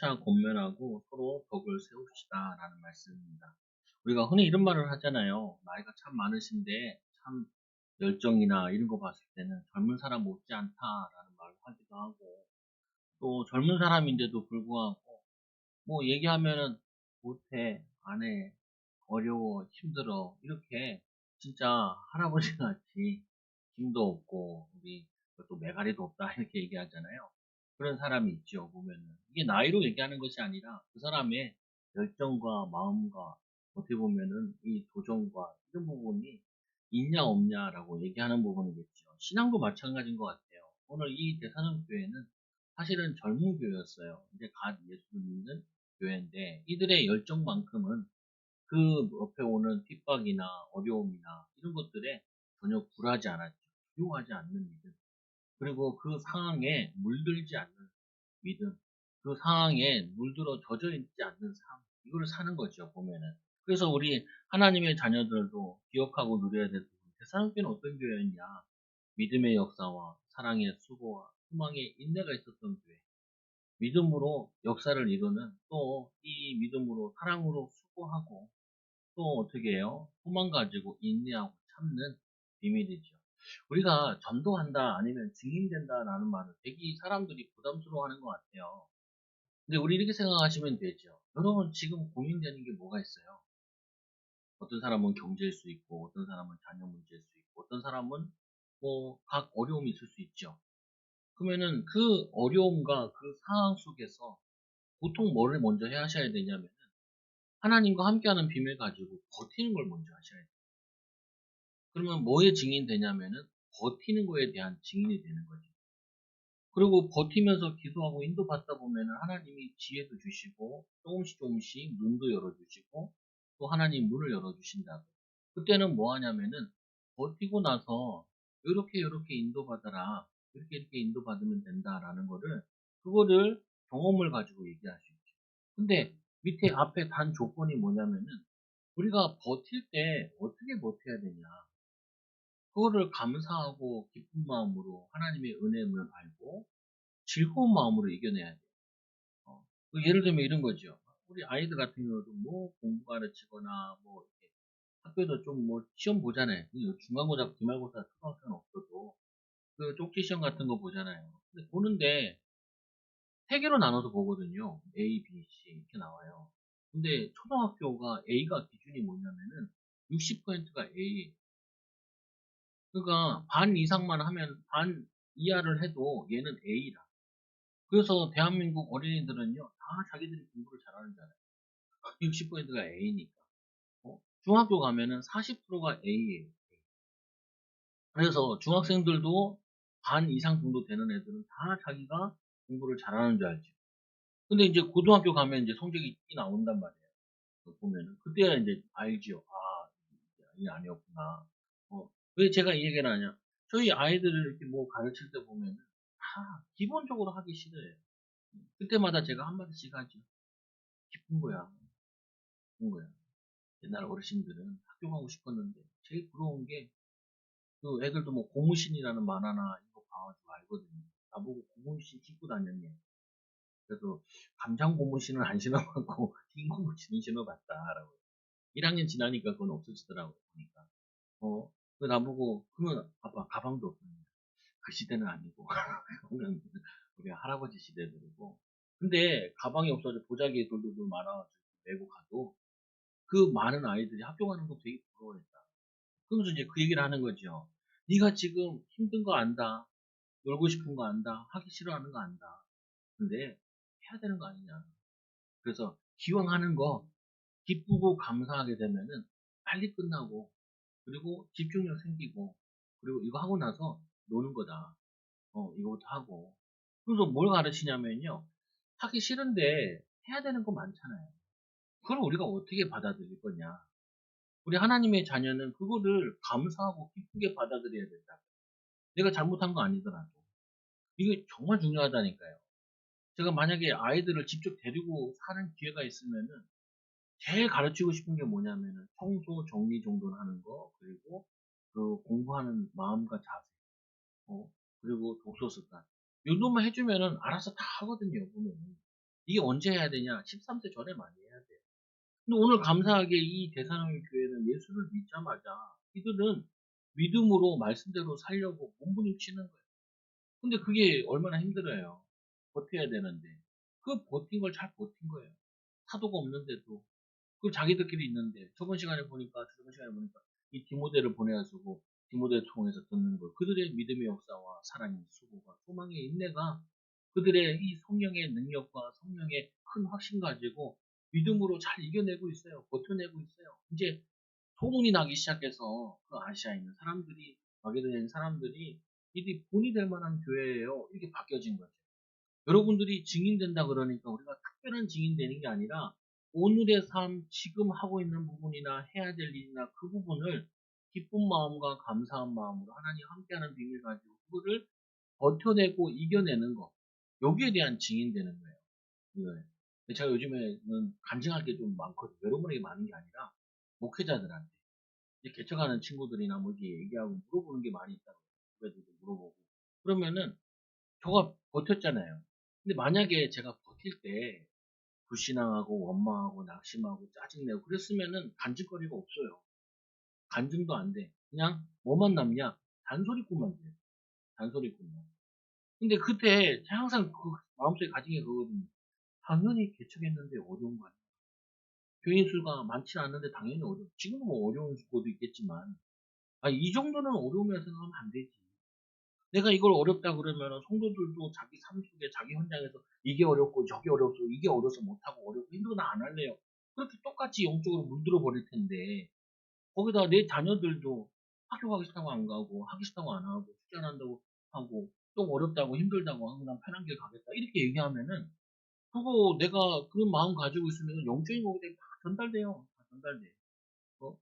자 권면하고 서로 덕을 세웁시다라는 말씀입니다. 우리가 흔히 이런 말을 하잖아요. 나이가 참 많으신데 참 열정이나 이런 거 봤을 때는 젊은 사람 못지 않다라는 말을 하기도 하고 또 젊은 사람인데도 불구하고 뭐 얘기하면은 못해, 안 해, 어려워, 힘들어 이렇게 진짜 할아버지 같이 힘도 없고 우리 또 매가리도 없다 이렇게 얘기하잖아요. 그런 사람이 있죠 보면은. 이게 나이로 얘기하는 것이 아니라 그 사람의 열정과 마음과 어떻게 보면은 이 도전과 이런 부분이 있냐 없냐라고 얘기하는 부분이겠죠. 신앙도 마찬가지인 것 같아요. 오늘 이 대사는 교회는 사실은 젊은 교회였어요. 이제 갓 예수를 믿는 교회인데 이들의 열정만큼은 그 옆에 오는 핍박이나 어려움이나 이런 것들에 전혀 굴하지 않았죠. 두려워하지 않는 믿음. 그리고 그 상황에 물들지 않는 믿음. 그 상황에 물들어 젖어 있지 않는 삶. 이거를 사는 거죠, 보면은. 그래서 우리 하나님의 자녀들도 기억하고 누려야 될 부분. 대사롭게는 어떤 교회였냐? 믿음의 역사와 사랑의 수고와 소망의 인내가 있었던 교회. 믿음으로 역사를 이루는 또 이 믿음으로 사랑으로 수고하고 또 어떻게 해요? 소망 가지고 인내하고 참는 비밀이죠. 우리가 전도한다 아니면 증인된다라는 말을 되게 사람들이 부담스러워하는 것 같아요. 근데 우리 이렇게 생각하시면 되죠. 여러분 지금 고민되는 게 뭐가 있어요? 어떤 사람은 경제일 수 있고 어떤 사람은 자녀 문제일 수 있고 어떤 사람은 뭐 각 어려움이 있을 수 있죠. 그러면은 그 어려움과 그 상황 속에서 보통 뭐를 먼저 해 하셔야 되냐면 하나님과 함께하는 비밀 가지고 버티는 걸 먼저 하셔야 돼요. 그러면 뭐에 증인이 되냐면은 버티는 거에 대한 증인이 되는 거죠. 그리고 버티면서 기도하고 인도받다 보면은 하나님이 지혜도 주시고 조금씩 조금씩 눈도 열어주시고 또 하나님 문을 열어주신다고. 그때는 뭐 하냐면은 버티고 나서 요렇게 요렇게 인도받아라. 이렇게 이렇게 인도받으면 된다라는 거를 그거를 경험을 가지고 얘기할 수 있죠. 근데 밑에 앞에 단 조건이 뭐냐면은 우리가 버틸 때 어떻게 버텨야 되냐. 그거를 감사하고 기쁜 마음으로 하나님의 은혜임을 알고 즐거운 마음으로 이겨내야 돼요. 그 예를 들면 이런 거죠. 우리 아이들 같은 경우도 뭐 공부 가르치거나 뭐 이렇게 학교에서 좀 뭐 시험 보잖아요. 중간고사, 기말고사, 초등학생은 없어도 그 쪽지 시험 같은 거 보잖아요. 근데 보는데 세 개로 나눠서 보거든요. A, B, C 이렇게 나와요. 근데 초등학교가 A가 기준이 뭐냐면은 60%가 A. 그러니까 반 이상만 하면 반 이하를 해도 얘는 A라. 그래서 대한민국 어린이들은요, 다 자기들이 공부를 잘하는 줄 알아요. 60%가 A니까. 중학교 가면은 40%가 A예요. 그래서 중학생들도 반 이상 정도 되는 애들은 다 자기가 공부를 잘하는 줄 알죠. 근데 이제 고등학교 가면 이제 성적이 이 나온단 말이에요. 보면은. 그때야 이제 알지요. 아, 이게 아니었구나. 왜 제가 이 얘기를 하냐. 저희 아이들을 이렇게 뭐 가르칠 때 보면은 다 기본적으로 하기 싫어해요. 그때마다 제가 한마디씩 하죠. 기쁜 거야. 기쁜 거야. 옛날 어르신들은 학교 가고 싶었는데 제일 부러운 게 그 애들도 뭐 고무신이라는 만화나 이거 봐가지고 알거든요. 나보고 고무신 신고 다녔냐. 그래서 감장 고무신은 안 신어봤고 흰 고무신은 신어봤다라고. 1학년 지나니까 그건 없어지더라고요. 보니까. 그 나보고 그러면 아빠 가방도 없습니다. 그 시대는 아니고 그건 우리 할아버지 시대들이고. 근데 가방이 없어져 보자기에 돌돌돌 말아가지고 메고 가도 그 많은 아이들이 학교 가는 거 되게 부러워했다. 그러면서 이제 그 얘기를 하는 거죠. 네가 지금 힘든 거 안다. 놀고 싶은 거 안다. 하기 싫어하는 거 안다. 근데 해야 되는 거 아니냐. 그래서 기왕 하는 거 기쁘고 감사하게 되면은 빨리 끝나고 그리고 집중력 생기고 그리고 이거 하고 나서 노는 거다. 이거부터 하고. 그래서 뭘 가르치냐면요. 하기 싫은데 해야 되는 거 많잖아요. 그걸 우리가 어떻게 받아들일 거냐. 우리 하나님의 자녀는 그거를 감사하고 기쁘게 받아들여야 된다. 내가 잘못한 거 아니더라도. 이게 정말 중요하다니까요. 제가 만약에 아이들을 직접 데리고 사는 기회가 있으면은 제일 가르치고 싶은 게 뭐냐면은 청소, 정리 정돈 하는 거, 그리고 그 공부하는 마음과 자세, 그리고 독서 습관. 요 정도만 해주면은 알아서 다 하거든요, 보면은. 이게 언제 해야 되냐? 13세 전에 많이 해야 돼요. 근데 오늘 감사하게 이 대사로니 교회는 예수를 믿자마자 이들은 믿음으로 말씀대로 살려고 몸부림치는 거예요. 근데 그게 얼마나 힘들어요. 버텨야 되는데. 그 버틴 걸 잘 버틴 거예요. 사도가 없는데도. 그 자기들끼리 있는데 저번 시간에 보니까 이 디모데를 보내가지고 디모데를 통해서 듣는 걸 그들의 믿음의 역사와 사랑의 수고가 소망의 인내가 그들의 이 성령의 능력과 성령의 큰 확신 가지고 믿음으로 잘 이겨내고 있어요. 버텨내고 있어요. 이제 소문이 나기 시작해서 그 아시아에 있는 사람들이 마게도냐에 있는 사람들이 이들이 본이 될 만한 교회예요. 이렇게 바뀌어진 거죠. 여러분들이 증인된다 그러니까 우리가 특별한 증인되는 게 아니라 오늘의 삶, 지금 하고 있는 부분이나 해야 될 일이나 그 부분을 기쁜 마음과 감사한 마음으로 하나님 함께하는 비밀 가지고 그거를 버텨내고 이겨내는 거. 여기에 대한 증인되는 거예요. 네. 제가 요즘에는 간증할 게 좀 많거든요. 여러분에게 많은 게 아니라 목회자들한테. 이제 개척하는 친구들이나 뭐 이렇게 얘기하고 물어보는 게 많이 있다고. 후배들도 물어보고. 그러면은 저가 버텼잖아요. 근데 만약에 제가 버틸 때 불신앙하고 원망하고 낙심하고 짜증내고 그랬으면은 간증거리가 없어요. 간증도 안 돼. 그냥 뭐만 남냐? 잔소리꾼만 돼요. 잔소리꾼만. 근데 그때 항상 그 마음속에 가진 게 그거거든요. 당연히 개척했는데 어려운 거 아니야. 교인 수가 많지 않은데 당연히 어려워. 지금은 뭐 어려운 곳도 있겠지만, 이 정도는 어려움이라 생각하면 안 되지. 내가 이걸 어렵다 그러면 성도들도 자기 삶 속에 자기 현장에서 이게 어렵고 저게 어렵고 이게 어려서 못하고 어렵고 힘들어 나 안 할래요. 그렇게 똑같이 영적으로 물들어 버릴 텐데 거기다 내 자녀들도 학교 가기 싫다고 안 가고 하기 싫다고 안 하고 숙제 안 한다고 하고 좀 어렵다고 힘들다고 하고 난 편한 길 가겠다 이렇게 얘기하면은 그거 내가 그런 마음 가지고 있으면 영적인 거기에 다 전달돼요. 다 전달돼. 어?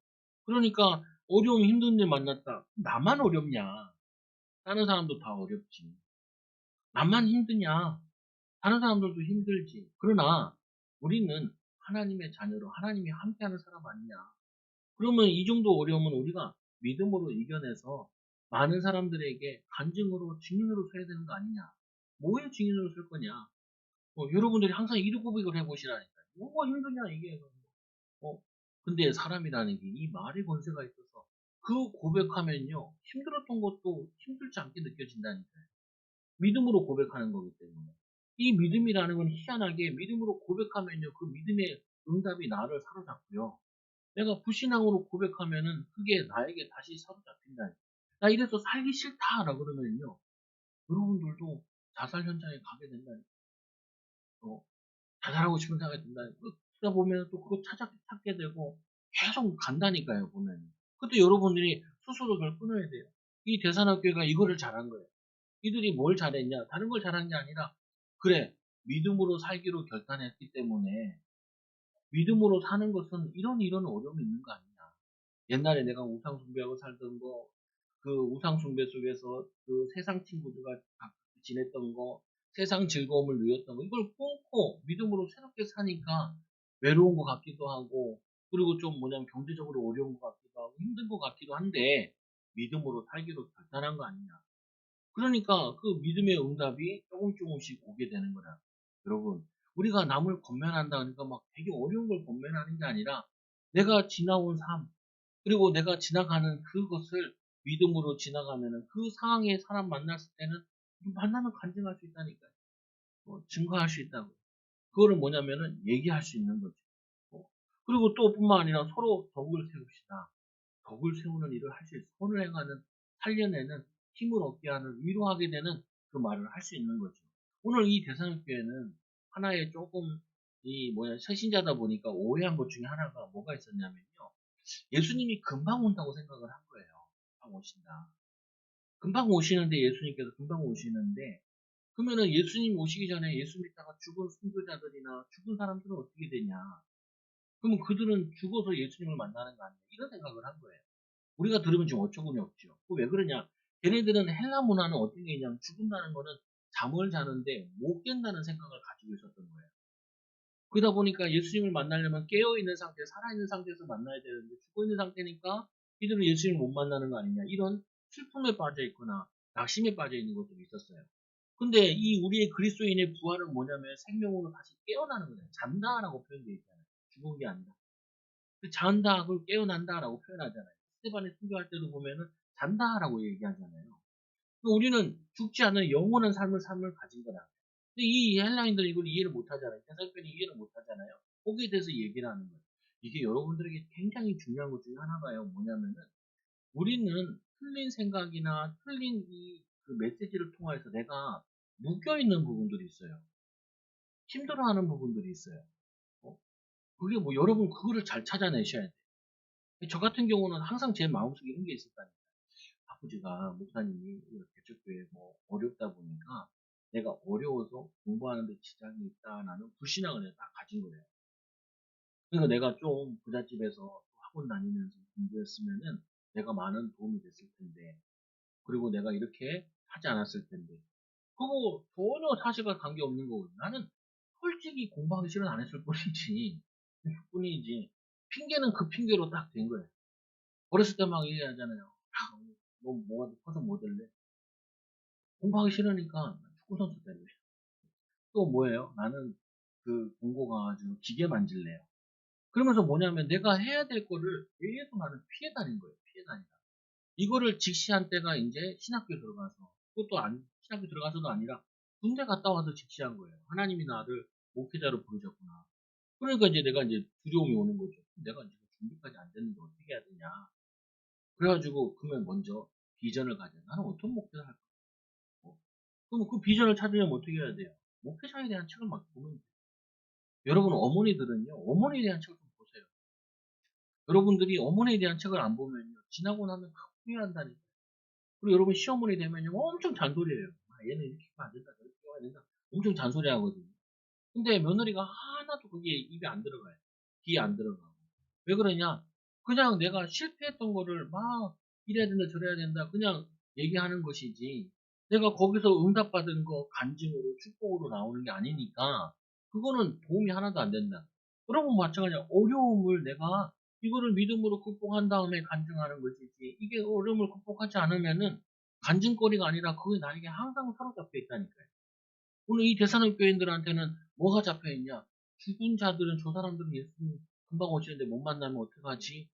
그러니까 어려움 힘든 일 만났다. 나만 어렵냐? 다른 사람도 다 어렵지. 나만 힘드냐? 다른 사람들도 힘들지. 그러나 우리는 하나님의 자녀로 하나님이 함께하는 사람 아니냐? 그러면 이 정도 어려움은 우리가 믿음으로 이겨내서 많은 사람들에게 간증으로 증인으로 서야 되는 거 아니냐? 뭐에 증인으로 설 거냐? 여러분들이 항상 이루 고백을 해보시라니까요. 뭐가 힘드냐 이게. 어, 근데 사람이라는 게 이 말의 권세가 있어서 그 고백하면요 힘들었던 것도 힘들지 않게 느껴진다니까요. 믿음으로 고백하는 거기 때문에. 이 믿음이라는 건 희한하게 믿음으로 고백하면요. 그 믿음의 응답이 나를 사로잡고요. 내가 불신앙으로 고백하면은 그게 나에게 다시 사로잡힌다. 나 이래서 살기 싫다라 그러면요. 여러분들도 자살 현장에 가게 된다니까. 어, 자살하고 싶은 생각이 든다. 그러다 보면 또 그거 찾게 되고 계속 간다니까요, 보면. 그때 여러분들이 스스로 그걸 끊어야 돼요. 이 대산학교가 이거를 잘한 거예요. 이들이 뭘 잘했냐? 다른 걸 잘한 게 아니라, 그래, 믿음으로 살기로 결단했기 때문에, 믿음으로 사는 것은 이런 어려움이 있는 거 아니냐. 옛날에 내가 우상숭배하고 살던 거, 그 우상숭배 속에서 그 세상 친구들과 지냈던 거, 세상 즐거움을 누렸던 거, 이걸 끊고 믿음으로 새롭게 사니까 외로운 것 같기도 하고, 그리고 좀 뭐냐면 경제적으로 어려운 것 같기도 하고, 힘든 것 같기도 한데, 믿음으로 살기로 결단한 거 아니냐. 그러니까 그 믿음의 응답이 조금씩 오게 되는 거라. 여러분, 우리가 남을 권면한다 그러니까 막 되게 어려운 걸 권면하는 게 아니라 내가 지나온 삶, 그리고 내가 지나가는 그것을 믿음으로 지나가면은 그 상황에 사람 만났을 때는 만나면 간증할 수 있다니까요. 증거할 수 있다고. 그거를 뭐냐면은 얘기할 수 있는 거죠. 어, 그리고 또 뿐만 아니라 서로 덕을 세웁시다. 덕을 세우는 일을 할 수 있어. 선을 행하는, 살려내는, 힘을 얻게 하는, 위로하게 되는 그 말을 할 수 있는 거죠. 오늘 이 대상교회는 하나의 조금, 새신자다 보니까 오해한 것 중에 하나가 뭐가 있었냐면요. 예수님이 금방 온다고 생각을 한 거예요. 금방 오신다. 금방 오시는데, 예수님께서 금방 오시는데, 그러면은 예수님 오시기 전에 예수 믿다가 죽은 순교자들이나 죽은 사람들은 어떻게 되냐. 그러면 그들은 죽어서 예수님을 만나는 거 아니야. 이런 생각을 한 거예요. 우리가 들으면 좀 어처구니 없죠. 왜 그러냐? 걔네들은 헬라 문화는 어떤 게 있냐면 죽은다는 거는 잠을 자는데 못 깬다는 생각을 가지고 있었던 거예요. 그러다 보니까 예수님을 만나려면 깨어있는 상태, 살아있는 상태에서 만나야 되는데 죽어있는 상태니까 이들은 예수님을 못 만나는 거 아니냐. 이런 슬픔에 빠져 있거나 낙심에 빠져 있는 것들이 있었어요. 근데 이 우리의 그리스도인의 부활은 뭐냐면 생명으로 다시 깨어나는 거잖아요. 잔다라고 표현되어 있잖아요. 죽은 게 아니라. 그 잔다, 그 깨어난다라고 표현하잖아요. 스테반의 순교할 때도 보면은 잔다라고 얘기하잖아요. 우리는 죽지 않는 영원한 삶을 가진 거다. 근데 이 헬라인들은 이걸 이해를 못 하잖아요. 대사편이 이해를 못 하잖아요. 거기에 대해서 얘기를 하는 거예요. 이게 여러분들에게 굉장히 중요한 것 중에 하나가요. 뭐냐면은 우리는 틀린 생각이나 틀린 그 메시지를 통해서 내가 묶여있는 부분들이 있어요. 힘들어하는 부분들이 있어요. 어? 그게 뭐 여러분 그거를 잘 찾아내셔야 돼요. 저 같은 경우는 항상 제 마음속에 이런 게 있었다니까. 아버지가 목사님이 개척교회 뭐 어렵다 보니까 내가 어려워서 공부하는데 지장이 있다라는 불신앙을 내가 딱 가진 거예요. 그러니까 내가 좀 부잣집에서 학원 다니면서 공부했으면은 내가 많은 도움이 됐을 텐데, 그리고 내가 이렇게 하지 않았을 텐데, 그거 전혀 사실과 관계없는 거거든. 나는 솔직히 공부하기 싫어 안 했을 뿐이지, 뿐이지. 핑계는 그 핑계로 딱 된 거예요. 어렸을 때 막 얘기하잖아요. 아, 너 뭐가 커서 뭐 될래? 공부하기 싫으니까 축구 선수 될래. 또 뭐예요? 나는 그 공고 가가지고 기계 만질래요. 그러면서 뭐냐면 내가 해야 될 거를 계속 나는 피해 다닌 거예요. 피해 다니다. 이거를 직시한 때가 이제 신학교 들어가서, 그것도 신학교 들어가서도 아니라 군대 갔다 와서 직시한 거예요. 하나님이 나를 목회자로 부르셨구나. 그러니까 이제 내가 이제 두려움이 오는 거죠. 내가 지금 준비까지 안 됐는데 어떻게 해야 되냐. 그래가지고 그러면 먼저 비전을 가져. 나는 어떤 목표를 할까? 그럼 그 비전을 찾으려면 어떻게 해야 돼요? 목회자에 대한 책을 막 보면 돼요. 여러분 어머니들은요, 어머니에 대한 책을 좀 보세요. 여러분들이 어머니에 대한 책을 안 보면요, 지나고 나면 후회한다니까. 그리고 여러분 시어머니 되면요, 엄청 잔소리해요. 아, 얘는 이렇게 하면 안 된다, 저렇게 해야 된다. 엄청 잔소리 하거든요. 근데 며느리가 하나도 그게 입에 안 들어가요. 귀에 안 들어가고. 왜 그러냐? 그냥 내가 실패했던 거를 막 이래야 된다, 저래야 된다, 그냥 얘기하는 것이지. 내가 거기서 응답받은 거 간증으로, 축복으로 나오는 게 아니니까, 그거는 도움이 하나도 안 된다. 여러분 마찬가지야. 어려움을 내가 이거를 믿음으로 극복한 다음에 간증하는 것이지. 이게 어려움을 극복하지 않으면은 간증거리가 아니라 그게 나에게 항상 사로잡혀 있다니까요. 오늘 이 대사는 교인들한테는 뭐가 잡혀 있냐? 죽은 자들은, 저 사람들은 예수님 금방 오시는데 못 만나면 어떡하지?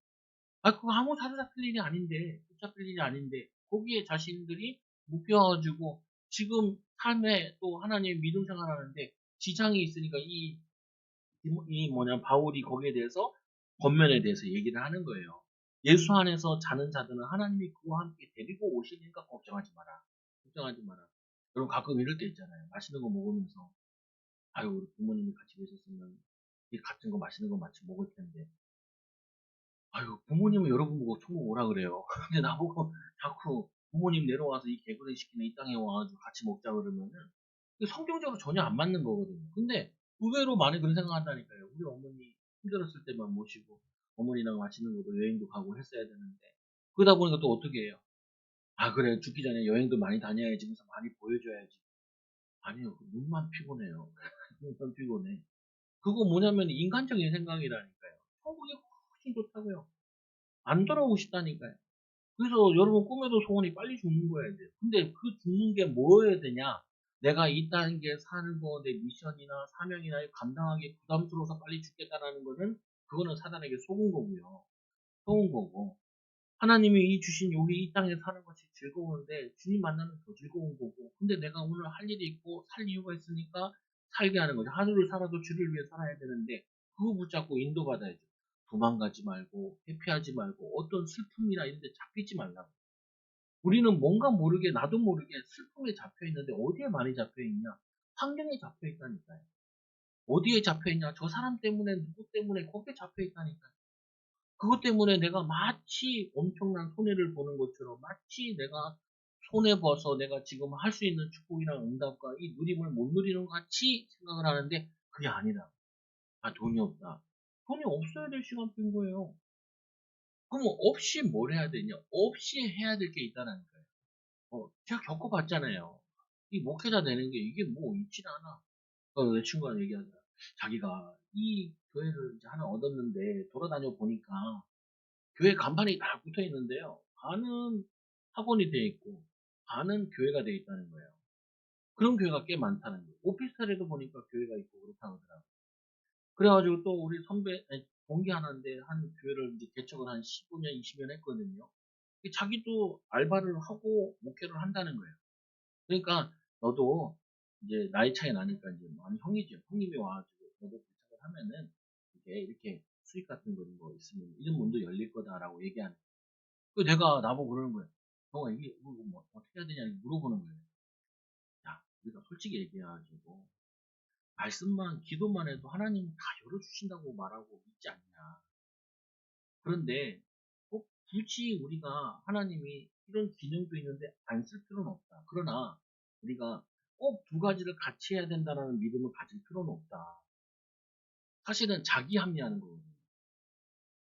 아, 그거 아무 사로잡힐 일이 아닌데, 붙잡힐 일이 아닌데, 거기에 자신들이 묶여가지고 지금 삶에 또 하나님의 믿음 생활하는데 지장이 있으니까 이 뭐냐, 바울이 거기에 대해서 권면에 대해서 얘기를 하는 거예요. 예수 안에서 자는 자들은 하나님이 그와 함께 데리고 오시니까 걱정하지 마라. 걱정하지 마라. 여러분 가끔 이럴 때 있잖아요. 맛있는 거 먹으면서 아유, 우리 부모님이 같이 계셨으면 이 같은 거 맛있는 거 같이 먹을 텐데. 아유, 부모님은 여러분 보고 천국 오라 그래요. 근데 나보고 자꾸 부모님 내려와서 이 개구리 시키는 이 땅에 와가지고 같이 먹자 그러면은 성경적으로 전혀 안 맞는 거거든요. 근데 의외로 많이 그런 생각한다니까요. 우리 어머니 힘들었을 때만 모시고 어머니랑 맛있는 것도 여행도 가고 했어야 되는데, 그러다 보니까 또 어떻게 해요? 아, 그래, 죽기 전에 여행도 많이 다녀야지 면서 많이 보여줘야지. 아니요, 그 눈만 피곤해요. 눈만 피곤해. 그거 뭐냐면 인간적인 생각이라니까요. 천국이 훨씬 좋다고요. 안 돌아오고 싶다니까요. 그래서 여러분 꿈에도 소원이 빨리 죽는 거야, 이제. 근데 그 죽는 게 뭐여야 되냐? 내가 이 단계 사는 거, 내 미션이나 사명이나 감당하기 부담스러워서 빨리 죽겠다라는 거는, 그거는 사단에게 속은 거고요. 속은 거고. 하나님이 이 주신 여기 이 땅에 사는 것이 즐거운데, 주님 만나면 더 즐거운 거고. 근데 내가 오늘 할 일이 있고, 살 이유가 있으니까 살게 하는 거죠. 하루를 살아도 주를 위해 살아야 되는데, 그거 붙잡고 인도받아야죠. 도망가지 말고, 회피하지 말고, 어떤 슬픔이나 이런 데 잡히지 말라고. 우리는 뭔가 모르게, 나도 모르게 슬픔에 잡혀 있는데 어디에 많이 잡혀 있냐? 환경에 잡혀 있다니까요. 어디에 잡혀 있냐? 저 사람 때문에, 누구 때문에 거기에 잡혀 있다니까요. 그것 때문에 내가 마치 엄청난 손해를 보는 것처럼, 마치 내가 손해봐서 내가 지금 할 수 있는 축복이나 응답과 이 누림을 못 누리는 것 같이 생각을 하는데, 그게 아니다. 아, 돈이 없다. 돈이 없어야 될 시간표인 거예요. 그럼 없이 뭘 해야 되냐? 없이 해야 될 게 있다라니까요. 제가 겪어봤잖아요. 이 목회자 되는 게 이게 뭐 있질 않아. 내 친구가 얘기하더라. 자기가 이 교회를 이제 하나 얻었는데 돌아다녀 보니까 교회 간판이 다 붙어 있는데요. 반은 학원이 돼 있고 반은 교회가 돼 있다는 거예요. 그런 교회가 꽤 많다는 거예요. 오피스텔에도 보니까 교회가 있고 그렇다고 하더라고요. 그래 가지고 또 우리 선배 아니 동기 하나인데 한 교회를 이제 개척을 한 15 년, 20년 했거든요. 자기도 알바를 하고 목회를 한다는 거예요. 그러니까 너도 이제 나이 차이 나니까 이제 많이 형이죠. 형님이 와 가지고 너도 개척을 하면은 이렇게 수익 같은 거 이런 거 있으면 이런 문도 열릴 거다라고 얘기하는 거예요. 내가 나보고 그러는 거예요. "너가 이게 뭐 어떻게 해야 되냐." 이렇게 물어보는 거예요. 야, 우리가 솔직히 얘기해 가지고 말씀만 기도만 해도 하나님이 다 열어주신다고 말하고 있지 않냐. 그런데 꼭 굳이 우리가 하나님이 이런 기능도 있는데 안 쓸 필요는 없다. 그러나 우리가 꼭 두 가지를 같이 해야 된다는 믿음을 가질 필요는 없다. 사실은 자기 합리하는 거거든요.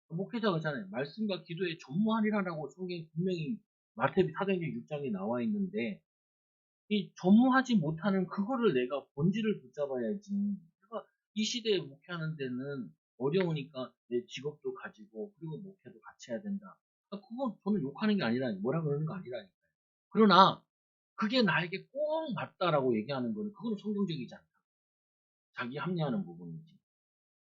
목회자가 그잖아요. 말씀과 기도에 전무하리라라고 성경에 분명히 마태복음 사도행전 6장에 나와 있는데 이 전무하지 못하는 그거를 내가 본질을 붙잡아야지. 내가 이 시대에 목회하는 데는 어려우니까 내 직업도 가지고 그리고 목회도 같이 해야 된다. 그건 저는 욕하는 게 아니라 뭐라 그러는 거 아니라니까요. 그러나 그게 나에게 꼭 맞다라고 얘기하는 거는 그거는 성경적이지 않다. 자기 합리화하는 부분이지.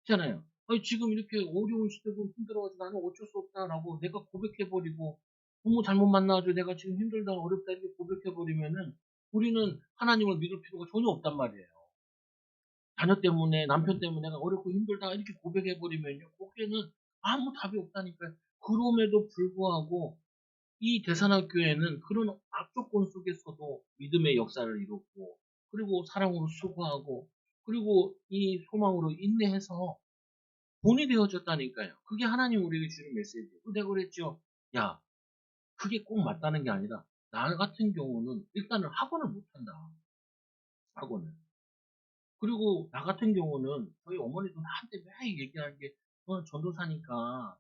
있잖아요. 아니, 지금 이렇게 어려운 시대고 힘들어가지고 나는 어쩔 수 없다라고 내가 고백해버리고 부모 잘못 만나가지고 내가 지금 힘들다 어렵다 이렇게 고백해버리면은 우리는 하나님을 믿을 필요가 전혀 없단 말이에요. 자녀 때문에 남편 때문에 내가 어렵고 힘들다 이렇게 고백해버리면요. 거기에는 아무 답이 없다니까요. 그럼에도 불구하고 이 대산학 교회는 그런 악조건 속에서도 믿음의 역사를 이뤘고 그리고 사랑으로 수고하고 그리고 이 소망으로 인내해서 본이 되어졌다니까요. 그게 하나님 우리에게 주는 메시지예요. 내가 그랬죠. 야, 그게 꼭 맞다는 게 아니라 나 같은 경우는 일단은 학원을 못한다. 학원을. 그리고 나 같은 경우는 저희 어머니도 나한테 매일 얘기하는 게 너는 전도사니까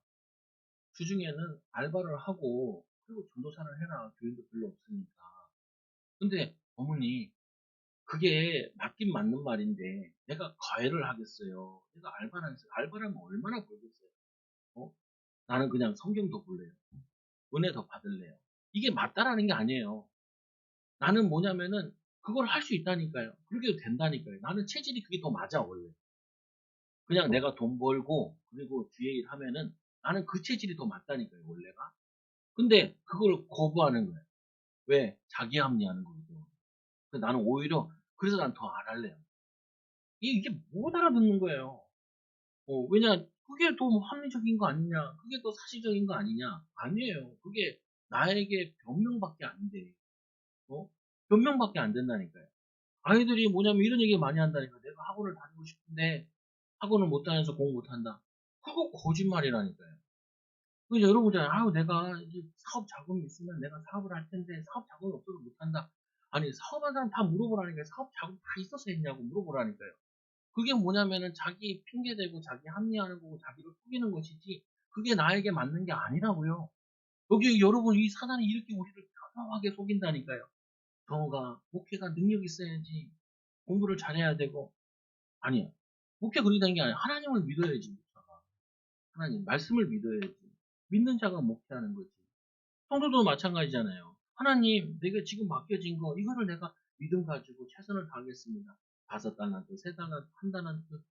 주중에는 알바를 하고 그리고 전도사를 해라. 교인도 별로 없으니까. 근데 어머니 그게 맞긴 맞는 말인데 내가 과외를 하겠어요. 내가 알바를 하겠어요. 알바를 하면 얼마나 벌겠어요. 어? 나는 그냥 성경 더 볼래요. 은혜 더 받을래요. 이게 맞다라는 게 아니에요. 나는 뭐냐면은 그걸 할 수 있다니까요. 그렇게 된다니까요. 나는 체질이 그게 더 맞아 원래. 그냥 내가 돈 벌고 그리고 뒤에 일 하면은 나는 그 체질이 더 맞다니까요 원래가. 근데 그걸 거부하는 거예요. 왜? 자기 합리하는 거죠. 나는 오히려 그래서 난 더 안 할래요. 이게 못 알아듣는 거예요. 왜냐 그게 더 합리적인 거 아니냐? 그게 더 사실적인 거 아니냐? 아니에요. 그게 나에게 변명밖에 안 돼. 어? 변명밖에 안 된다니까요. 아이들이 뭐냐면 이런 얘기 많이 한다니까. 내가 학원을 다니고 싶은데 학원을 못 다녀서 공부 못 한다. 그거 거짓말이라니까요. 그래서 여러분 잖아요. 아유 내가 이제 사업 자금이 있으면 내가 사업을 할 텐데 사업 자금이 없어서 못 한다. 아니 사업한 사람 다 물어보라니까요. 사업 자금 다 있어서 했냐고 물어보라니까요. 그게 뭐냐면은 자기 핑계대고 자기 합리화하는 거고 자기를 속이는 것이지 그게 나에게 맞는 게 아니라고요. 여기 여러분 이 사단이 이렇게 우리를 단호하게 속인다니까요. 정호가 목회가 능력 있어야지 공부를 잘해야 되고 아니요. 목회 그렇게 되는 게 아니라 하나님을 믿어야지 목사가. 하나님 말씀을 믿어야지. 믿는 자가 목회하는 거지. 성도도 마찬가지잖아요. 하나님 내가 지금 맡겨진 거 이거를 내가 믿음 가지고 최선을 다하겠습니다. 5달란트, 3달란트, 1달란트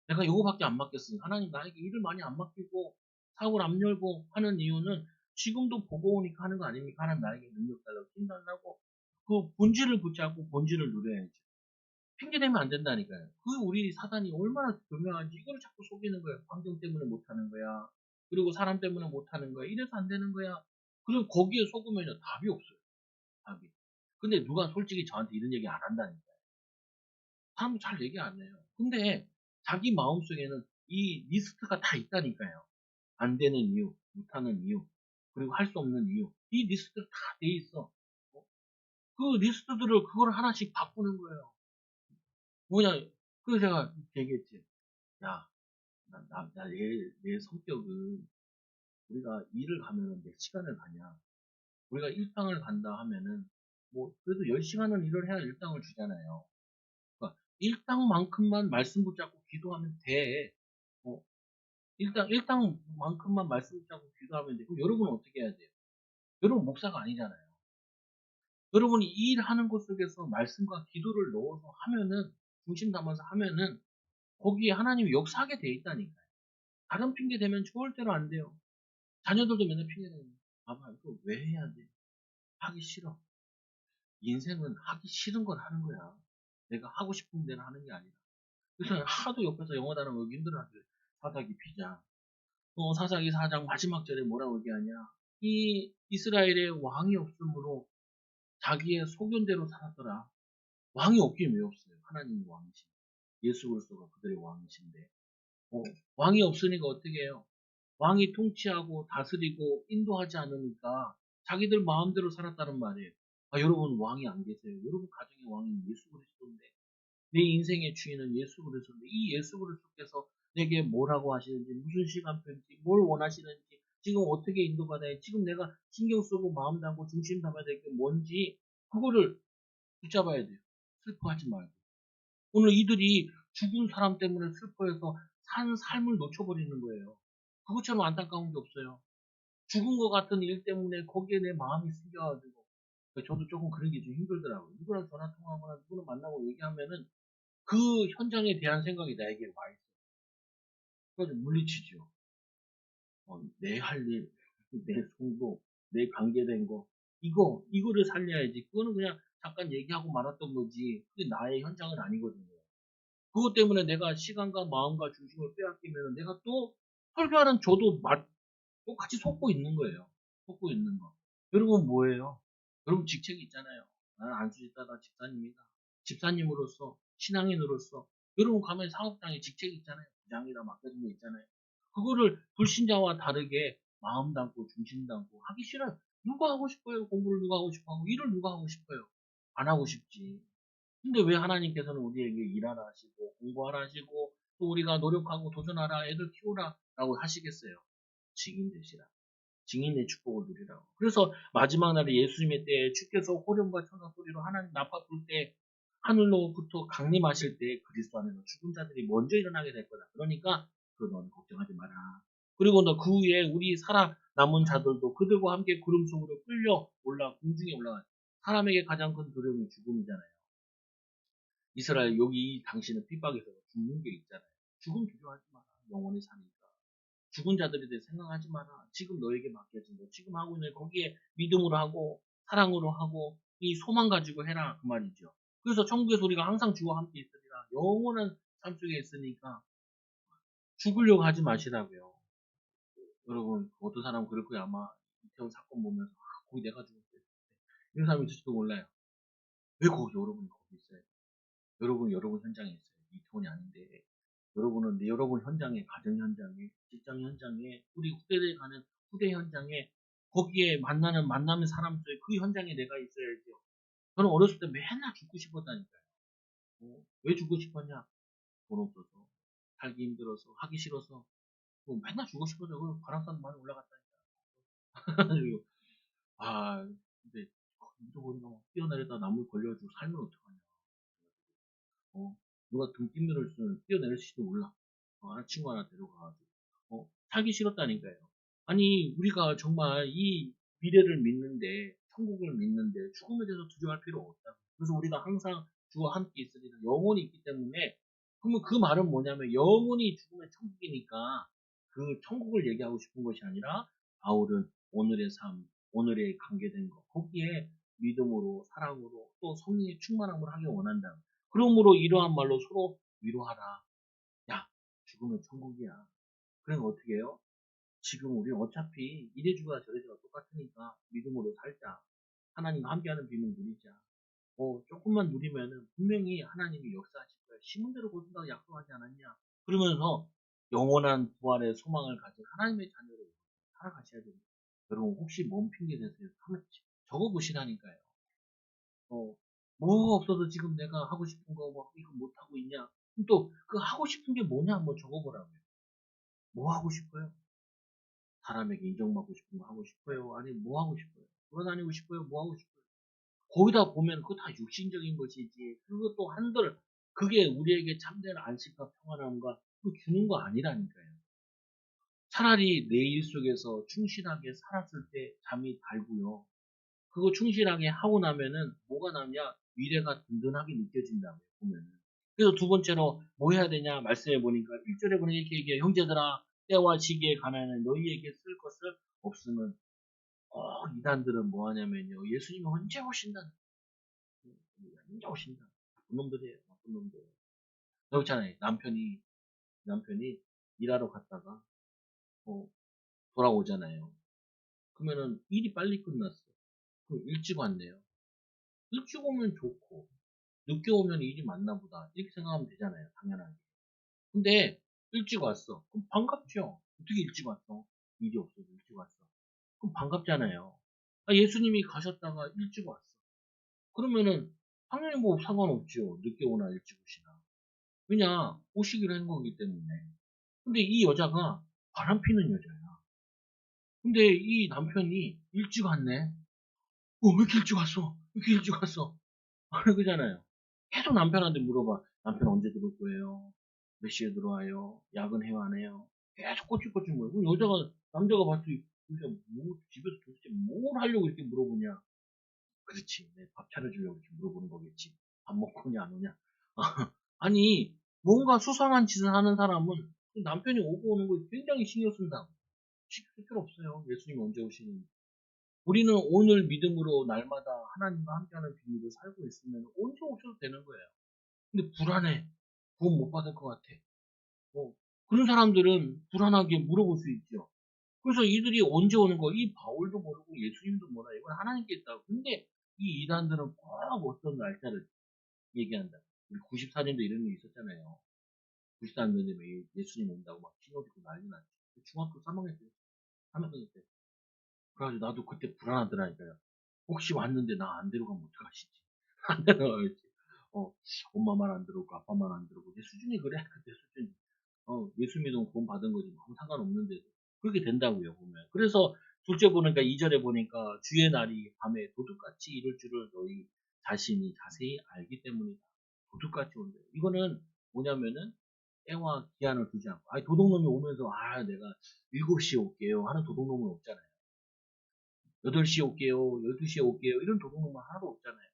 내가 요거밖에 안 맡겼으니 하나님 나에게 일을 많이 안 맡기고 사업을 안 열고 하는 이유는 지금도 보고 오니까 하는 거 아닙니까? 하나님 나에게 능력 달라고 힘 달라고 그 본질을 붙잡고 본질을 누려야지. 핑계대면 안 된다니까요. 그 우리 사단이 얼마나 교묘한지 이걸 자꾸 속이는 거예요. 환경 때문에 못하는 거야. 그리고 사람 때문에 못하는 거야. 이래서 안 되는 거야. 그리고 거기에 속으면 답이 없어요. 답이. 근데 누가 솔직히 저한테 이런 얘기 안 한다니까요. 사람도 잘 얘기 안 해요. 근데 자기 마음속에는 이 리스트가 다 있다니까요. 안 되는 이유, 못하는 이유, 그리고 할 수 없는 이유. 이 리스트 다 돼 있어. 그 리스트들을 그걸 하나씩 바꾸는 거예요. 뭐냐, 그래서 제가 얘기했지. 야, 내 성격은 우리가 일을 가면은 몇 시간을 가냐. 우리가 일당을 간다 하면은 뭐 그래도 10시간은 일을 해야 일당을 주잖아요. 그러니까 일당만큼만 말씀 붙잡고 기도하면 돼. 어, 일당만큼만 말씀 붙잡고 기도하면 돼. 그럼 여러분은 어떻게 해야 돼요? 여러분 목사가 아니잖아요. 여러분이 이 일하는 것 속에서 말씀과 기도를 넣어서 하면은, 중심 담아서 하면은, 거기에 하나님이 역사하게 돼 있다니까요. 다른 핑계 대면 절대로 안 돼요. 자녀들도 맨날 핑계 대는 거예요. 아빠, 이거 왜 해야 돼? 하기 싫어. 인생은 하기 싫은 걸 하는 거야. 내가 하고 싶은 대로 하는 게 아니라. 그래서 하도 옆에서 영어 단어 외우기 힘들어하길래 사사기 피자. 사사기 4장 마지막 절에 뭐라고 얘기하냐. 이 이스라엘의 왕이 없으므로 자기의 소견대로 살았더라. 왕이 없긴 왜 없어요? 하나님이 왕이신. 예수 그리스도가 그들의 왕이신데. 어, 왕이 없으니까 어떻게 해요? 왕이 통치하고 다스리고 인도하지 않으니까 자기들 마음대로 살았다는 말이에요. 여러분 왕이 안 계세요. 여러분 가정의 왕인 예수 그리스도인데 내 인생의 주인은 예수 그리스도인데 이 예수 그리스도께서 내게 뭐라고 하시는지 무슨 시간표인지 뭘 원하시는지 지금 어떻게 인도받아야 지금 내가 신경 쓰고 마음 담고 중심 담아야 될 게 뭔지 그거를 붙잡아야 돼요. 슬퍼하지 말고. 오늘 이들이 죽은 사람 때문에 슬퍼해서 산 삶을 놓쳐버리는 거예요. 그것처럼 안타까운 게 없어요. 죽은 것 같은 일 때문에 거기에 내 마음이 쓰여가지고 저도 조금 그런 게 좀 힘들더라고요. 누구랑 전화 통화하거나 누구를 만나고 얘기하면은 그 현장에 대한 생각이 나에게 와 있어요. 그래서 물리치죠. 내 할 일, 내 송도, 내 관계된 거, 이거를 살려야지. 그거는 그냥 잠깐 얘기하고 말았던 거지. 그게 나의 현장은 아니거든요. 그것 때문에 내가 시간과 마음과 중심을 빼앗기면 내가 또 설교하는 저도 똑같이 속고 있는 거예요. 속고 있는 거. 여러분 뭐예요? 여러분 직책이 있잖아요. 나는 안수지다가 집사님이다. 집사님으로서 신앙인으로서 여러분 가면 사업장에 직책이 있잖아요. 부장이다 맡겨진 거 있잖아요. 그거를 불신자와 다르게 마음 담고 중심 담고 하기 싫어요. 누가 하고 싶어요? 공부를 누가 하고 싶어 하고 일을 누가 하고 싶어요? 안 하고 싶지. 근데 왜 하나님께서는 우리에게 일하라 하시고 공부하라 하시고 또 우리가 노력하고 도전하라 애들 키우라 라고 하시겠어요? 증인 되시라. 증인의 축복을 누리라고. 그래서 마지막 날에 예수님의 때에 주께서 호령과 천사 소리로 하나님 나파 불 때 하늘로부터 강림하실 때 그리스도 안에서 죽은 자들이 먼저 일어나게 될 거다. 그러니까 너는 걱정하지 마라. 그리고 너 그 후에 우리 살아 남은 자들도 그들과 함께 구름 속으로 끌려 올라 공중에 올라가. 사람에게 가장 큰 두려움이 죽음이잖아요. 이스라엘 여기 당신은 핍박에서 죽는 게 있잖아요. 죽음 두려워하지 마라. 영원히 사니까. 죽은 자들에 대해 생각하지 마라. 지금 너에게 맡겨진 거. 지금 하고 있는 거기에 믿음으로 하고 사랑으로 하고 이 소망 가지고 해라. 그 말이죠. 그래서 천국의 소리가 항상 주와 함께 있으리라. 영원한 삶 속에 있으니까 죽으려고 하지 마시라고요. 여러분 어떤 사람 그럴 거예요. 아마 이태원 사건 보면서 거기 내가 죽었어요. 이런 사람이 있을지도 몰라요. 왜 거기 여러분이 거기 있어요? 여러분 현장에 있어요. 이태원이 아닌데 여러분은 여러분 현장에, 가정 현장에, 직장 현장에, 우리 후대에 가는 후대 현장에, 거기에 만나는 사람 속에 그 현장에 내가 있어야죠. 저는 어렸을 때 맨날 죽고 싶었다니까요. 왜 죽고 싶었냐? 돈 없어서, 살기 힘들어서, 하기 싫어서, 맨날 죽고 싶어서, 바람산 많이 올라갔다니까. 근데, 무조건 뛰어내리다 나물 걸려가지고 살면 어떡하냐. 어, 누가 등 뛰면을 뛰어내릴지도 몰라. 친구 하나 데려가가지고. 살기 싫었다니까요. 아니, 우리가 정말 이 미래를 믿는데, 천국을 믿는데, 죽음에 대해서 두려워할 필요 없다. 그래서 우리가 항상 주와 함께 있으리라 영원히 있기 때문에, 그러면 그 말은 뭐냐면, 영원히 죽으면 천국이니까, 그 천국을 얘기하고 싶은 것이 아니라, 바울은 오늘의 삶, 오늘의 관계된 것, 거기에 믿음으로, 사랑으로, 또 성령의 충만함을 하길 원한다. 그러므로 이러한 말로 서로 위로하라. 야, 죽으면 천국이야. 그럼 어떻게 해요? 지금 우리 어차피 이래주가 저래주가 똑같으니까 믿음으로 살자. 하나님과 함께하는 비밀 누리자. 조금만 누리면은 분명히 하나님이 역사하실 거야. 심은 대로 거둔다고 약속하지 않았냐? 그러면서 영원한 부활의 소망을 가진 하나님의 자녀로 살아가셔야 됩니다. 여러분 혹시 뭔 핑계 대세요? 한번 적어보시라니까요. 뭐가 없어서 지금 내가 하고 싶은 거, 이거 못하고 있냐? 또, 그 하고 싶은 게 뭐냐? 한번 적어보라고요. 뭐 하고 싶어요? 사람에게 인정받고 싶은 거 하고 싶어요? 아니면 뭐 하고 싶어요? 돌아다니고 싶어요? 뭐 하고 싶어요? 거기다 보면 그거 다 육신적인 것이지. 그것도 한들, 그게 우리에게 참된 안식과 평안함과 그 주는 거 아니라니까요. 차라리 내 일 속에서 충실하게 살았을 때 잠이 달고요. 그거 충실하게 하고 나면은 뭐가 남냐? 미래가 든든하게 느껴진다고요, 보면은. 그래서 두 번째로 뭐 해야 되냐? 말씀해 보니까 1절에 보니까 이렇게 얘기해요. 형제들아, 때와 시기에 관하여는 너희에게 쓸 것을 없으면 이단들은 뭐 하냐면요. 예수님이 언제 오신다? 언제 오신다? 나쁜 놈들이에요. 나쁜 놈들. 그렇잖아요. 남편이 일하러 갔다가 어, 돌아오잖아요. 그러면은 일이 빨리 끝났어. 그럼 일찍 왔네요. 일찍 오면 좋고 늦게 오면 일이 많나 보다. 이렇게 생각하면 되잖아요. 당연하게. 근데 일찍 왔어. 그럼 반갑죠. 어떻게 일찍 왔어? 일이 없어서 일찍 왔어. 그럼 반갑잖아요. 아, 예수님이 가셨다가 일찍 왔어. 그러면은 당연히 뭐 상관없죠. 늦게 오나 일찍 오시나. 왜냐? 오시기로 한 거기 때문에. 근데 이 여자가 바람피는 여자야. 근데 이 남편이 일찍 왔네. 왜 이렇게 일찍 왔어? 왜 이렇게 일찍 왔어? 그러잖아요. 계속 남편한테 물어봐. 남편 언제 들어올 거예요? 몇 시에 들어와요? 야근해요, 안 해요? 계속 꼬치꼬치 물어. 그럼 남자가 봤을 때, 도대체 집에서 도대체 뭘 하려고 이렇게 물어보냐? 그렇지. 밥 차려주려고 이렇게 물어보는 거겠지. 밥 먹고 오냐, 안 오냐? 아니, 뭔가 수상한 짓을 하는 사람은 그 남편이 오고 오는 거에 굉장히 신경 쓴다. 신경 쓸 필요 없어요. 예수님 언제 오시는지. 우리는 오늘 믿음으로 날마다 하나님과 함께하는 비밀을 살고 있으면 언제 오셔도 되는 거예요. 근데 불안해. 구원 못 받을 것 같아. 그런 사람들은 불안하게 물어볼 수 있죠. 그래서 이들이 언제 오는 거, 이 바울도 모르고 예수님도 몰라. 이건 하나님께 있다고. 근데 이 이단들은 꼭 어떤 날짜를 얘기한다. 우리 94년도 이런 일이 있었잖아요. 94년도에 예수님 온다고 막 신호듣고 난리 났죠. 중학교 3학년 때, 3학년 때. 그래가지고 나도 그때 불안하더라니까요. 혹시 왔는데 나 안 데려가면 어떡하시지? 안 데려가야지. 어, 엄마 말 안 들었고, 아빠 말 안 들었고, 내 수준이 그래. 그때 수준이. 예수 믿으면 구원 받은 거지. 아무 상관없는데도. 그렇게 된다고요, 보면. 그래서 둘째 보니까, 2절에 보니까, 주의 날이 밤에 도둑같이 이룰 줄을 너희 자신이 자세히 알기 때문이다. 도둑같이 온다. 이거는 뭐냐면은, 때와 기한을 두지 않고, 도둑놈이 오면서, 내가 7시에 올게요. 하는 도둑놈은 없잖아요. 8시에 올게요. 12시에 올게요. 이런 도둑놈은 하나도 없잖아요.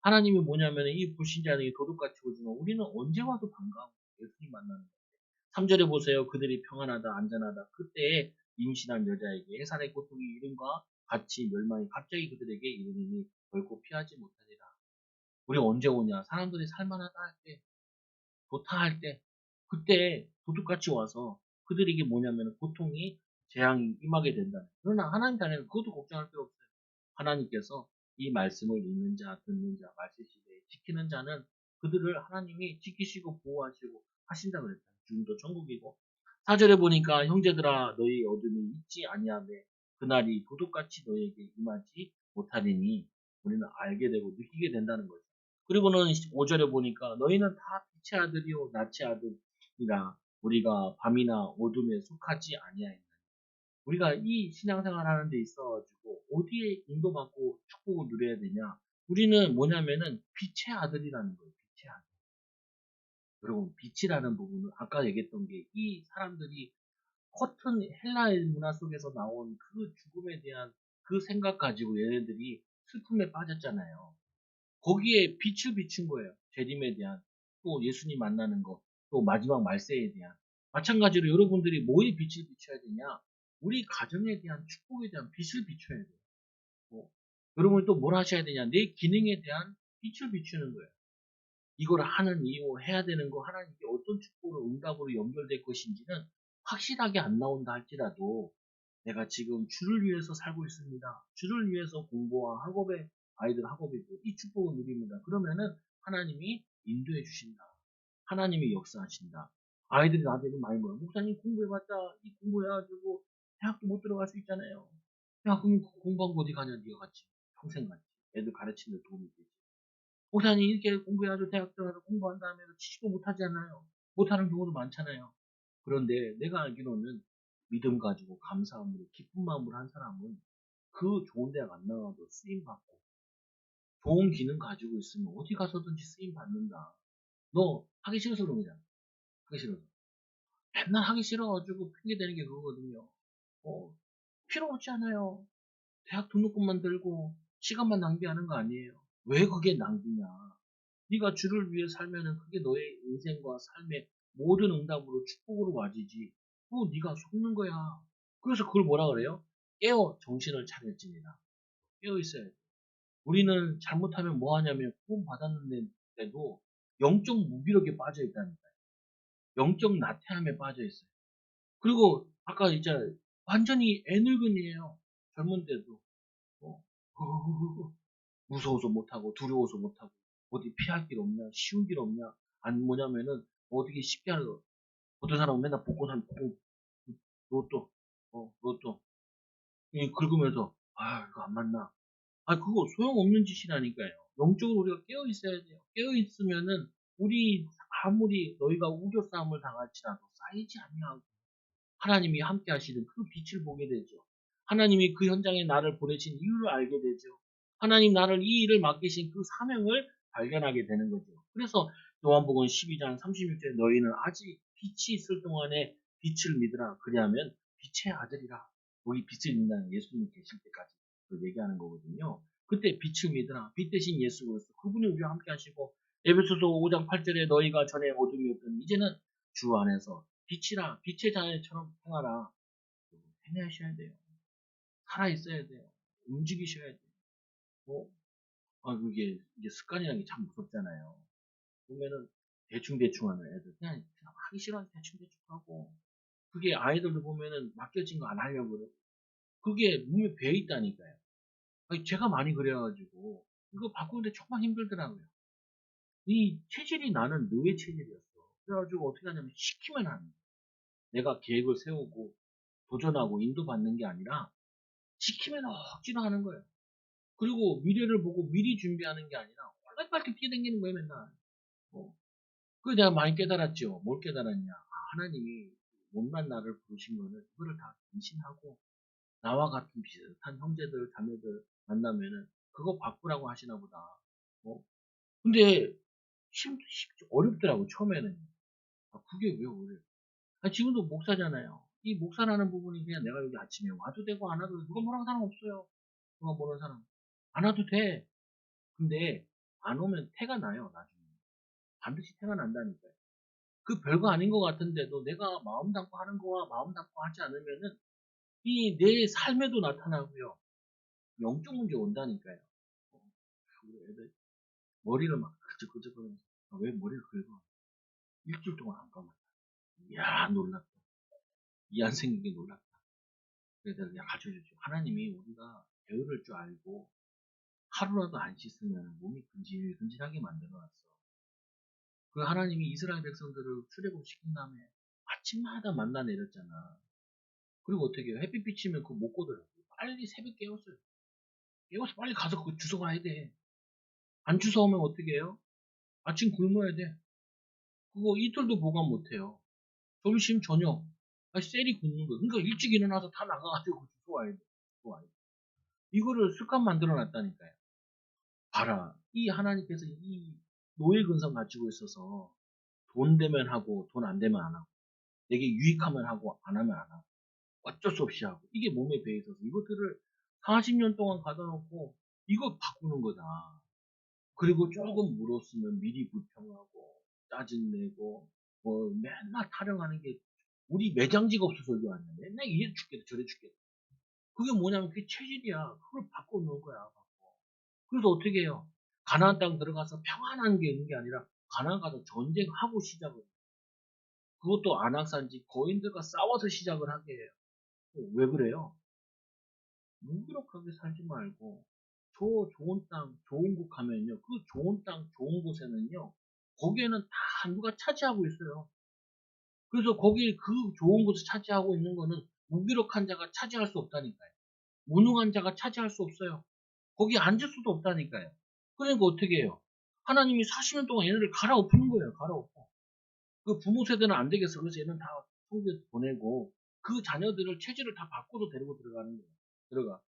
하나님이 뭐냐면 이 불신자들이 도둑같이 오지만 우리는 언제 와도 반가워. 예수님 만나는 거. 3절에 보세요. 그들이 평안하다, 안전하다. 그때에 임신한 여자에게 해산의 고통이 이름과 같이 멸망이 갑자기 그들에게 이르니 결코 피하지 못하리라. 우리 언제 오냐? 사람들이 살만하다 할 때, 좋다 할 때, 그때 도둑같이 와서 그들에게 뭐냐면 고통이 재앙이 임하게 된다. 그러나 하나님 자녀는 그것도 걱정할 필요 없어요. 하나님께서 이 말씀을 읽는 자, 듣는 자, 말씀 시대에 지키는 자는 그들을 하나님이 지키시고 보호하시고 하신다 그랬다. 지금도 천국이고. 4절에 보니까 형제들아 너희 어둠이 있지 아니하며 그날이 도둑같이 너희에게 임하지 못하리니 우리는 알게 되고 느끼게 된다는 거죠. 그리고는 5절에 보니까 너희는 다 빛의 아들이요 낮의 아들이라 우리가 밤이나 어둠에 속하지 아니하니 우리가 이 신앙생활 하는 데 있어가지고 어디에 인도받고 축복을 누려야 되냐? 우리는 뭐냐면은 빛의 아들이라는 거예요. 빛의 아들. 여러분 빛이라는 부분은 아까 얘기했던 게 이 사람들이 커튼 헬라의 문화 속에서 나온 그 죽음에 대한 그 생각 가지고 얘네들이 슬픔에 빠졌잖아요. 거기에 빛을 비춘 거예요. 재림에 대한 또 예수님 만나는 거, 또 마지막 말세에 대한 마찬가지로 여러분들이 뭐에 빛을 비춰야 되냐? 우리 가정에 대한 축복에 대한 빛을 비춰야 돼요. 뭐, 여러분이 또 뭘 하셔야 되냐? 내 기능에 대한 빛을 비추는 거예요. 이걸 하는 이유, 해야 되는 거, 하나님께 어떤 축복으로 응답으로 연결될 것인지는 확실하게 안 나온다 할지라도 내가 지금 주를 위해서 살고 있습니다. 주를 위해서 공부와 학업에 아이들 학업이고 이 축복을 누립니다. 그러면은 하나님이 인도해 주신다. 하나님이 역사하신다. 아이들이 나한테 많이 물어요. 목사님 공부해봤자 이 공부해가지고 대학도 못 들어갈 수 있잖아요. 야 그럼 공부하고 어디 가냐 네가 같이 평생 같이 애들 가르치는 데 도움이 되지. 목사님 이렇게 공부해가지고 대학 들어가서 공부한 다음에 취직도 못하지 않나요? 못하는 경우도 많잖아요. 그런데 내가 알기로는 믿음 가지고 감사함으로 기쁜 마음으로 한 사람은 그 좋은 대학 안 나가도 쓰임 받고 좋은 기능 가지고 있으면 어디 가서든지 쓰임 받는다. 너 하기 싫어서 그런 거잖아. 하기 싫어서. 맨날 하기 싫어가지고 핑계 대는 게 그거거든요. 필요 없지 않아요. 대학 등록금만 들고 시간만 낭비하는 거 아니에요. 왜 그게 낭비냐? 네가 주를 위해 살면은 그게 너의 인생과 삶의 모든 응답으로 축복으로 와지지. 그거 네가 속는 거야. 그래서 그걸 뭐라 그래요? 깨어 정신을 차릴지니라. 깨어 있어야 돼. 우리는 잘못하면 뭐 하냐면 구원 받았는데도 영적 무기력에 빠져 있다니까요. 영적 나태함에 빠져 있어요. 그리고 아까 있잖아요. 완전히 애늙은이에요. 젊은 때도. 어, 무서워서 못하고 두려워서 못하고 어디 피할 길 없냐 쉬운 길 없냐 안 뭐냐면은 어떻게 쉽게 하려 어떤 사람은 맨날 복고산 로또 로또 이 긁으면서 아 이거 안 맞나 아 그거 소용없는 짓이라니까요. 영적으로 우리가 깨어 있어야 돼요. 깨어 있으면은 우리 아무리 너희가 우겨 싸움을 당할지라도 쌓이지 아니하고 하나님이 함께 하시는 그 빛을 보게 되죠. 하나님이 그 현장에 나를 보내신 이유를 알게 되죠. 하나님 나를 이 일을 맡기신 그 사명을 발견하게 되는 거죠. 그래서 요한복음 12장 36절에 너희는 아직 빛이 있을 동안에 빛을 믿으라. 그리하면 빛의 아들이라. 거기 빛을 믿는 예수님 계실 때까지 얘기하는 거거든요. 그때 빛을 믿으라. 빛 대신 예수 그리스도. 그분이 우리와 함께 하시고 에베소서 5장 8절에 너희가 전에 어둠이었던 이제는 주 안에서 빛이라 빛의 자녀처럼 행하라. 행하셔야 돼요. 살아 있어야 돼요. 움직이셔야 돼요. 뭐, 이게 습관이라는 게 참 무섭잖아요. 보면은 대충대충 하는 애들 그냥 하기 싫어서 대충대충 하고 그게 아이들도 보면은 맡겨진 거 안 하려고 그래. 그게 몸에 배어 있다니까요. 아니, 제가 많이 그래가지고 이거 바꾸는데 정말 힘들더라고요. 이 체질이 나는 뇌의 체질이었어. 그래가지고 어떻게 하냐면 시키면 하는 거야. 내가 계획을 세우고 도전하고 인도받는 게 아니라 시키면 억지로 하는 거예요. 그리고 미래를 보고 미리 준비하는 게 아니라 빨리빨리 뛰어다니는 거예요, 맨날. 어. 그걸 내가 많이 깨달았죠. 뭘 깨달았냐. 아, 하나님이 못난 나를 부르신 거는 그거를 다 인신하고 나와 같은 비슷한 형제들, 자매들 만나면은 그거 바꾸라고 하시나 보다. 어. 근데 어렵더라고, 처음에는. 아, 그게 왜 어려? 아, 지금도 목사잖아요. 이 목사라는 부분이 그냥 내가 여기 아침에 와도 되고 안 와도 되고 누가 뭐라는 사람 없어요. 누가 뭐라는 사람. 안 와도 돼. 근데 안 오면 태가 나요, 나중에. 반드시 태가 난다니까요. 그 별거 아닌 것 같은데도 내가 마음 담고 하는 거와 마음 담고 하지 않으면은 이 내 삶에도 나타나고요. 영적 문제 온다니까요. 어, 우리 애들 머리를 막 끄적끄적거리면서 아, 왜 머리를 긁어? 일주일 동안 안 감았다. 이야 놀랍다. 이 안 생긴 게 놀랍다. 그래서 그냥 가르쳐주죠. 하나님이 우리가 게으를 줄 알고 하루라도 안 씻으면 몸이 근질근질하게 만들어놨어. 그 하나님이 이스라엘 백성들을 출애굽시킨 다음에 아침마다 만나 내렸잖아. 그리고 어떻게 해요? 햇빛 비치면 그거 못 거둬요. 빨리 새벽 깨웠어요. 깨워서 빨리 가서 그거 주워 가야 돼. 안 주워 오면 어떻게 해요? 아침 굶어야 돼. 그거 이틀도 보관 못 해요. 점심 저녁. 아, 셀이 굶는 거야. 그러니까 일찍 일어나서 다 나가가지고 주워 와야 돼. 주워 와야 돼. 이거를 습관 만들어 놨다니까요. 봐라. 이 하나님께서 이 노예 근성 가지고 있어서 돈 되면 하고 돈 안 되면 안 하고 내게 유익하면 하고 안 하면 안 하고 어쩔 수 없이 하고 이게 몸에 배어 있어서 이것들을 40년 동안 가다 놓고 이거 바꾸는 거다. 그리고 조금 물었으면 미리 불평하고 짜증내고 뭐 맨날 타령하는 게 우리 매장지가 없어서 이거 아니야. 맨날 이래 죽겠다 저래 죽겠다. 그게 뭐냐면 그게 체질이야. 그걸 바꿔놓은 거야. 그래서 어떻게 해요? 가나안 땅 들어가서 평안한 게 있는 게 아니라 가나안 가서 전쟁하고 시작을 해요. 그것도 안악산지 거인들과 싸워서 시작을 하게 해요. 왜 그래요? 무기력하게 살지 말고 저 좋은 땅, 좋은 곳 가면요. 그 좋은 땅, 좋은 곳에는요. 거기에는 다 누가 차지하고 있어요. 그래서 거기 그 좋은 곳을 차지하고 있는 거는 무기력한 자가 차지할 수 없다니까요. 무능한 자가 차지할 수 없어요. 거기 앉을 수도 없다니까요. 그러니까 어떻게 해요? 하나님이 40년 동안 얘네를 갈아엎는 거예요. 갈아엎고. 그 부모 세대는 안 되겠어. 그래서 얘는 다 성교에서 보내고 그 자녀들을 체질을 다 바꿔서 데리고 들어가는 거예요. 들어가.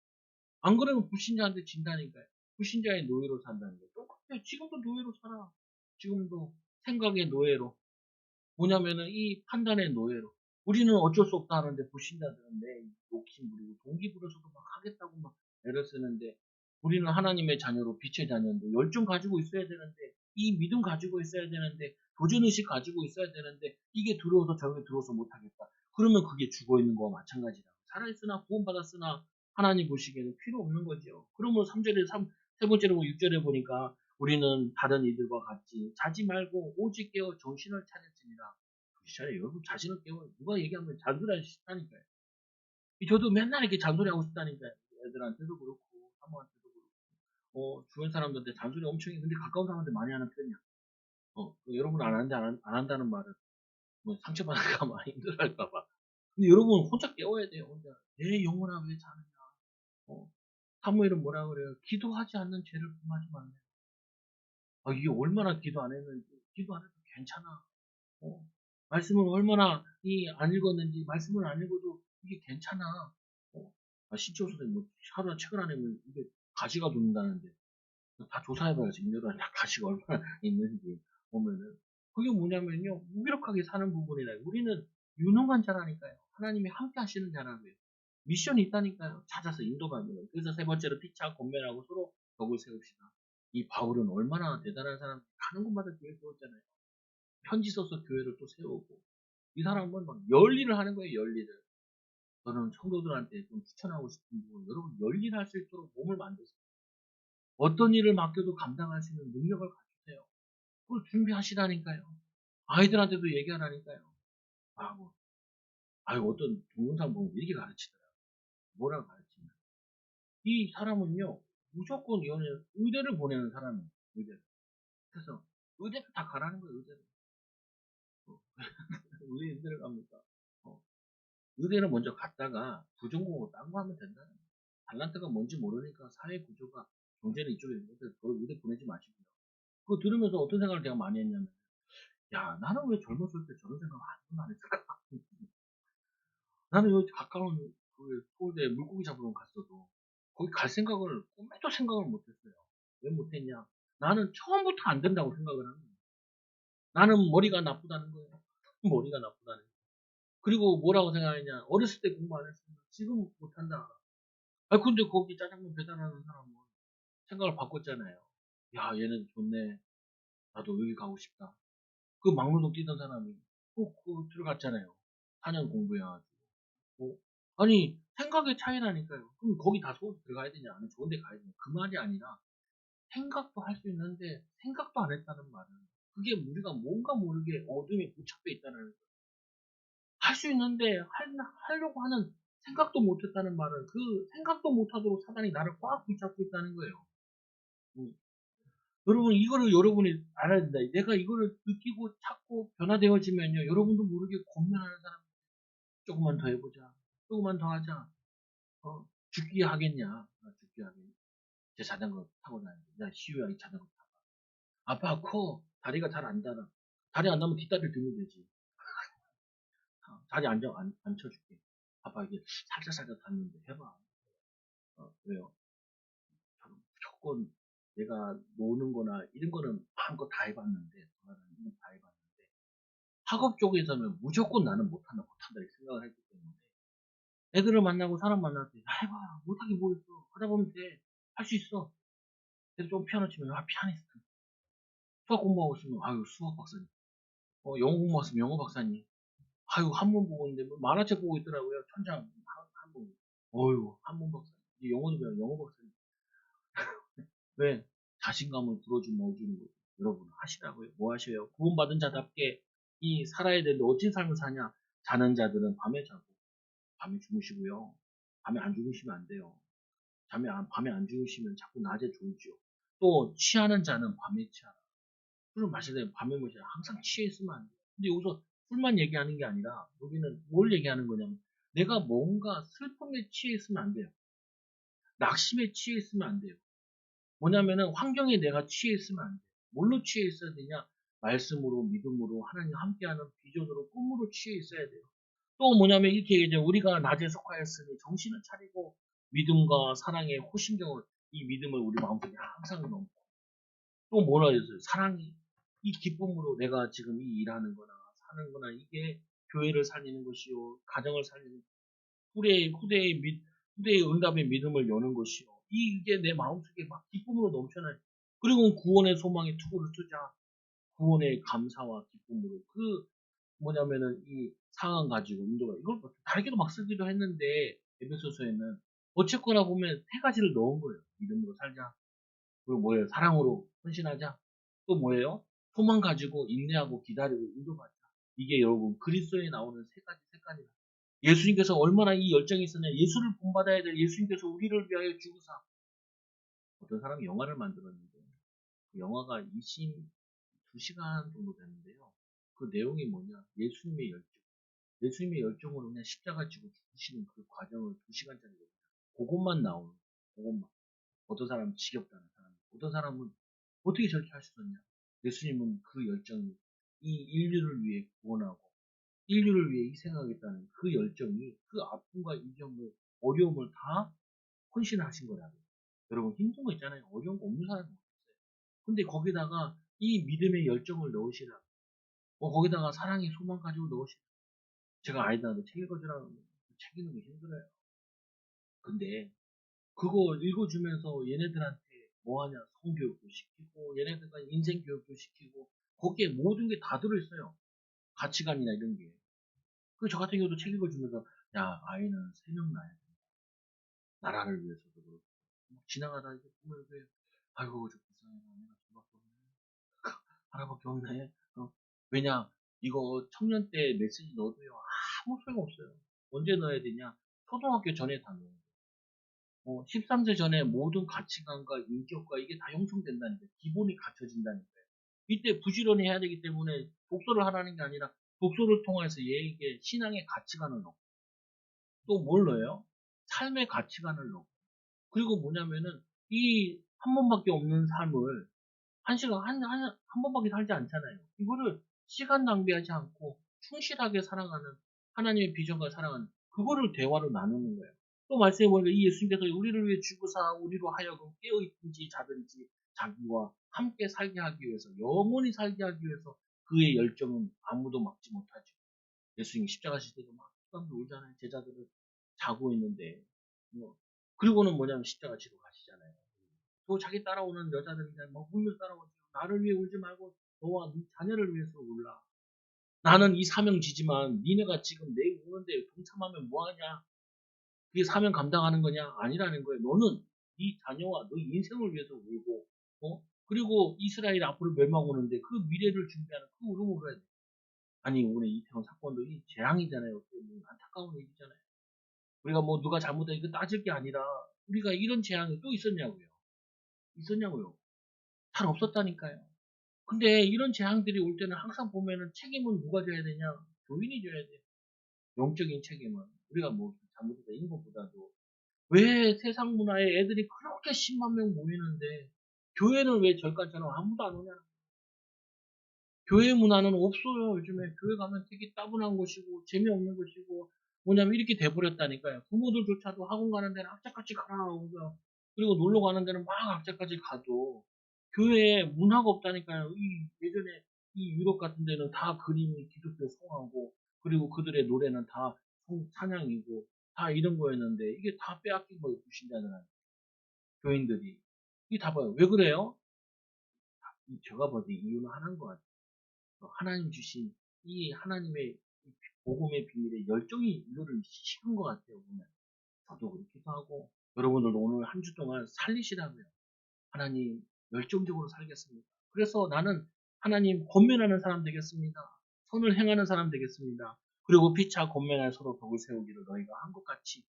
안 그러면 불신자한테 진다니까요. 불신자의 노예로 산다는 거예요. 똑같아요. 지금도 노예로 살아. 지금도 생각의 노예로. 뭐냐면은 이 판단의 노예로. 우리는 어쩔 수 없다 하는데 불신자들은 내 욕심 부리고 동기 부려서도 막 하겠다고 막 애를 쓰는데 우리는 하나님의 자녀로 빛의 자녀인데 열정 가지고 있어야 되는데 이 믿음 가지고 있어야 되는데 도전의식 가지고 있어야 되는데 이게 두려워서 저게 들어서 못하겠다. 그러면 그게 죽어있는 거와 마찬가지다. 살아있으나 구원받았으나 하나님 보시기에는 필요 없는 거죠. 그러면 3절에 세 번째로 6절에 보니까 우리는 다른 이들과 같이 자지 말고 오직 깨어 정신을 차렸습니다. 정신차려 여러분 자신을 깨워 누가 얘기하면 잔소리하기 싫다니까요. 저도 맨날 이렇게 잔소리하고 싶다니까요. 애들한테도 그렇고 사모한테도 그렇고 주변 사람들한테 잔소리 엄청 해. 근데 가까운 사람한테 많이 하는 편이야. 여러분 안 하는데 안 한다는 말은 뭐 상처받을까 봐 힘들어할까 봐. 근데 여러분 혼자 깨워야 돼요. 혼자 내 영혼아 왜 자느냐. 사무엘은 뭐라 그래요? 기도하지 않는 죄를 범하지 말래. 이게 얼마나 기도 안 했는지 기도 안 해도 괜찮아. 어, 말씀을 얼마나 안 읽었는지 말씀을 안 읽어도 이게 괜찮아. 신치호 선생님 뭐 하루나 책을 안 읽으면 이게 가시가 돋는다는데 다 조사해봐야지 인류가 다 가시가 얼마나 있는지 보면은 그게 뭐냐면요 무기력하게 사는 부분이라 우리는 유능한 자라니까요 하나님이 함께 하시는 자라고요 미션이 있다니까요 찾아서 인도받는 그래서 세 번째로 피차 권면하고 서로 덕을 세웁시다 이 바울은 얼마나 대단한 사람 가는 곳마다 교회 세웠잖아요 편지 써서 교회를 또 세우고 이 사람은 막 열일을 하는 거예요 열일을 저는 성도들한테 좀 추천하고 싶은 부분 여러분 열일 할 수 있도록 몸을 만드세요 어떤 일을 맡겨도 감당할 수 있는 능력을 갖추세요. 그걸 준비하시라니까요. 아이들한테도 얘기하라니까요. 뭐, 어떤 동영상 보면 이렇게 가르치더라고요. 뭐라고 가르치냐. 이 사람은요, 무조건 의대를 보내는 사람이에요. 의대를. 그래서 의대를 다 가라는 거예요, 의대를. 왜 의대를 갑니까? 어, 의대를 먼저 갔다가 부전공으로 딴 거 하면 된다는 거예요. 달란트가 뭔지 모르니까 사회 구조가 경제는 이쪽에 있는데 그걸 의대 보내지 마시고요. 그거 들으면서 어떤 생각을 제가 많이 했냐면 야, 나는 왜 젊었을 때 저런 생각 안 했을까? 나는 여기 가까운 그 서울대 물고기 잡으러 갔어도 거기 갈 생각을 꿈에도 생각을 못했어요. 왜 못했냐? 나는 처음부터 안 된다고 생각을 하는 거예요. 나는 머리가 나쁘다는 거예요. 머리가 나쁘다는 거예요. 그리고 뭐라고 생각했냐? 어렸을 때 공부 안 했으면 지금 못한다. 근데 거기 짜장면 배달하는 사람은 생각을 바꿨잖아요. 야, 얘는 좋네. 나도 여기 가고 싶다. 그 막노동 뛰던 사람이 꼭 들어갔잖아요. 4년 공부해가지고. 어? 아니, 생각의 차이라니까요. 그럼 거기 다 서울 들어가야 되냐? 아니, 좋은 데 가야 되냐? 그 말이 아니라, 생각도 할 수 있는데, 생각도 안 했다는 말은, 그게 우리가 뭔가 모르게 어둠에 붙잡혀 있다는 거예요. 할 수 있는데, 하려고 하는 생각도 못 했다는 말은, 그 생각도 못 하도록 사단이 나를 꽉 붙잡고 있다는 거예요. 음. 여러분, 이거를 여러분이 알아야 된다. 내가 이거를 느끼고 찾고 변화되어지면요, 여러분도 모르게 권면하는 사람, 조금만 더 해보자. 조금만 더 하자. 죽기 하겠냐? 죽기 하겠냐? 제 자전거 타고 다니는데, 야, 시우야, 이 자전거 타봐. 아빠, 커. 다리가 잘 안 닿아. 다리 안 닿으면 뒷다리를 들면 되지. 다리 앉혀줄게. 아빠, 이게 살짝살짝 닿는데, 해봐. 왜요? 저는 무조건 내가 노는 거나 이런 거는 마음껏 다 해봤는데, 돌아다니는 다 해봤는데, 학업 쪽에서는 무조건 나는 못한다, 이렇게 생각을 했기 때문에, 애들을 만나고 사람 만날 때, 해봐. 못하긴 뭐 있어. 하다 보면 돼. 할 수 있어. 그래서 좀 피아노 치면, 피아니스트. 수학 공부하고 있으면, 아유, 수학 박사님. 영어 공부하고 있으면 영어 박사님. 아유, 한문 보고 있는데, 뭐 만화책 보고 있더라고요. 천장, 한문. 어유 한문 박사님. 이제 영어도 배워, 영어 박사님. 왜? 자신감을 불어주면 넣어주는 거죠. 여러분, 하시라고요. 뭐 하셔요? 구원받은 자답게 이 살아야 되는데, 어찌 삶을 사냐? 자는 자들은 밤에 자고, 밤에 주무시고요. 밤에 안 주무시면 안 돼요. 밤에 안 주무시면 자꾸 낮에 졸지요. 또, 취하는 자는 밤에 취하라. 술을 마실 때 밤에 마셔야 항상 취해 있으면 안 돼요. 근데 여기서 술만 얘기하는 게 아니라 여기는 뭘 얘기하는 거냐면 내가 뭔가 슬픔에 취해 있으면 안 돼요. 낙심에 취해 있으면 안 돼요. 뭐냐면은 환경에 내가 취해 있으면 안 돼요. 뭘로 취해 있어야 되냐? 말씀으로, 믿음으로, 하나님 함께하는 비전으로, 꿈으로 취해 있어야 돼요. 또 뭐냐면 이렇게 이제 우리가 낮에 속하였으니 정신을 차리고 믿음과 사랑의 호심경을 이 믿음을 우리 마음속에 항상 넣고 또 뭐라 했어요? 사랑이 이 기쁨으로 내가 지금 이 일하는 거나 사는 거나 이게 교회를 살리는 것이요 가정을 살리는 후대의 응답의 믿음을 여는 것이요 이게 내 마음속에 막 기쁨으로 넘쳐나요. 그리고 구원의 소망에 투구를 쓰자. 구원의 감사와 기쁨으로 뭐냐면은 이 상황 가지고 인도가 이걸 뭐 다르게도 막 쓰기도 했는데 에베소서에는 어쨌거나 보면 세 가지를 넣은 거예요. 믿음으로 살자. 그리고 뭐예요? 사랑으로 헌신하자. 또 뭐예요? 소망 가지고 인내하고 기다리고 인도받자. 이게 여러분 그리스도에 나오는 세 가지. 예수님께서 얼마나 이 열정이 있었냐. 예수를 본받아야 될 예수님께서 우리를 위하여 죽으사. 어떤 사람이 영화를 만들었는데 그 영화가 22시간 정도 되는데요. 그 내용이 뭐냐? 예수님의 열정. 예수님의 열정으로 그냥 십자가 지고 죽으시는 그 과정을 2시간짜리 그것만 나오는 그것만. 어떤 사람은 지겹다는 사람, 어떤 사람은 어떻게 저렇게 할 수 있었냐? 예수님은 그 열정이 이 인류를 위해 구원하고 인류를 위해 희생하겠다는 그 열정이 그 아픔과 이정을 어려움을 다 헌신하신 거라고. 여러분 힘든 거 있잖아요. 어려운 거 없는 사람이 없어요. 근데 거기다가 이 믿음의 열정을 넣으시라. 거기다가 사랑의 소망 가지고 넣으시라. 제가 아이들한테 책 읽어주라는 책 읽는 게 힘들어요. 근데 그거 읽어주면서 얘네들한테 뭐하냐 성교육도 시키고 얘네들과 인생교육도 시키고 거기에 모든 게 다 들어있어요. 가치관이나 이런 게. 그 저 같은 경우도 책 읽어주면서 야 아이는 3명 낳아야 돼. 나라를 위해서도 그렇고 막 지나가다 이렇게 보면 왜 아이고 저 불쌍해 내가 저밖에 없네. 하나밖에 없네. 왜냐 이거 청년 때 메시지 넣어도요 아무 소용 없어요. 언제 넣어야 되냐 초등학교 전에 다 넣어요. 13세 전에 모든 가치관과 인격과 이게 다 형성된다니까요. 기본이 갖춰진다니까요. 이때 부지런히 해야 되기 때문에 독서를 하라는 게 아니라 독서를 통해서 얘에게 신앙의 가치관을 넣고 또 뭘 넣어요? 삶의 가치관을 넣고 그리고 뭐냐면은 이 한 번밖에 없는 삶을 한 시간 한 번밖에 살지 않잖아요. 이거를 시간 낭비하지 않고 충실하게 살아가는 하나님의 비전과 살아가는 그거를 대화로 나누는 거예요. 또 말씀해 보니까 이 예수님께서 우리를 위해 죽으사 우리로 하여금 깨어있든지 자든지 자기와 함께 살게 하기 위해서 영원히 살게 하기 위해서 그의 열정은 아무도 막지 못하죠. 예수님이 십자가 질 때도 막 수감도 울잖아요. 제자들을 자고 있는데 그리고는 뭐냐면 십자가 지러 가시잖아요. 또 자기 따라오는 여자들이 그냥 막 울면서 따라오죠. 나를 위해 울지 말고 너와 네 자녀를 위해서 울라. 나는 이 사명 지지만 니네가 지금 내 우는데 동참하면 뭐하냐? 그게 사명 감당하는 거냐? 아니라는 거예요. 너는 네 자녀와 너 인생을 위해서 울고, 그리고 이스라엘 앞으로 멸망 오는데 그 미래를 준비하는 그 울음을 울어야 돼. 아니, 이번에 이태원 사건도 이 재앙이잖아요. 안타까운 일이잖아요. 우리가 뭐 누가 잘못했다 이거 따질 게 아니라 우리가 이런 재앙이 또 있었냐고요. 있었냐고요. 잘 없었다니까요. 근데 이런 재앙들이 올 때는 항상 보면은 책임은 누가 져야 되냐? 교인이 져야 돼. 영적인 책임은. 우리가 뭐 잘못했다 이런 것보다도 왜 세상 문화에 애들이 그렇게 10만 명 모이는데 교회는 왜 절간처럼 아무도 안 오냐? 교회 문화는 없어요. 요즘에 교회 가면 되게 따분한 곳이고 재미없는 곳이고 뭐냐면 이렇게 돼버렸다니까요. 부모들조차도 학원 가는 데는 악착같이 가라오고요. 그리고 놀러 가는 데는 막 악착같이 가도 교회에 문화가 없다니까요. 예전에 이 유럽 같은 데는 다 그림이 기독교 성하고 그리고 그들의 노래는 다 찬양이고 다 이런 거였는데 이게 다 빼앗긴 거예요. 불신자들한테. 교인들이. 이게 다 봐요. 왜 그래요? 제가 봐도 이유는 하나인 것 같아요. 하나님 주신 이 하나님의 복음의 비밀에 열정이 이거를 식은 것 같아요. 보면 저도 그렇기도 하고 여러분들도 오늘 한 주 동안 살리시라고요. 하나님 열정적으로 살겠습니다. 그래서 나는 하나님 권면하는 사람 되겠습니다. 선을 행하는 사람 되겠습니다. 그리고 피차 권면할 서로 덕을 세우기를 너희가 한 것 같이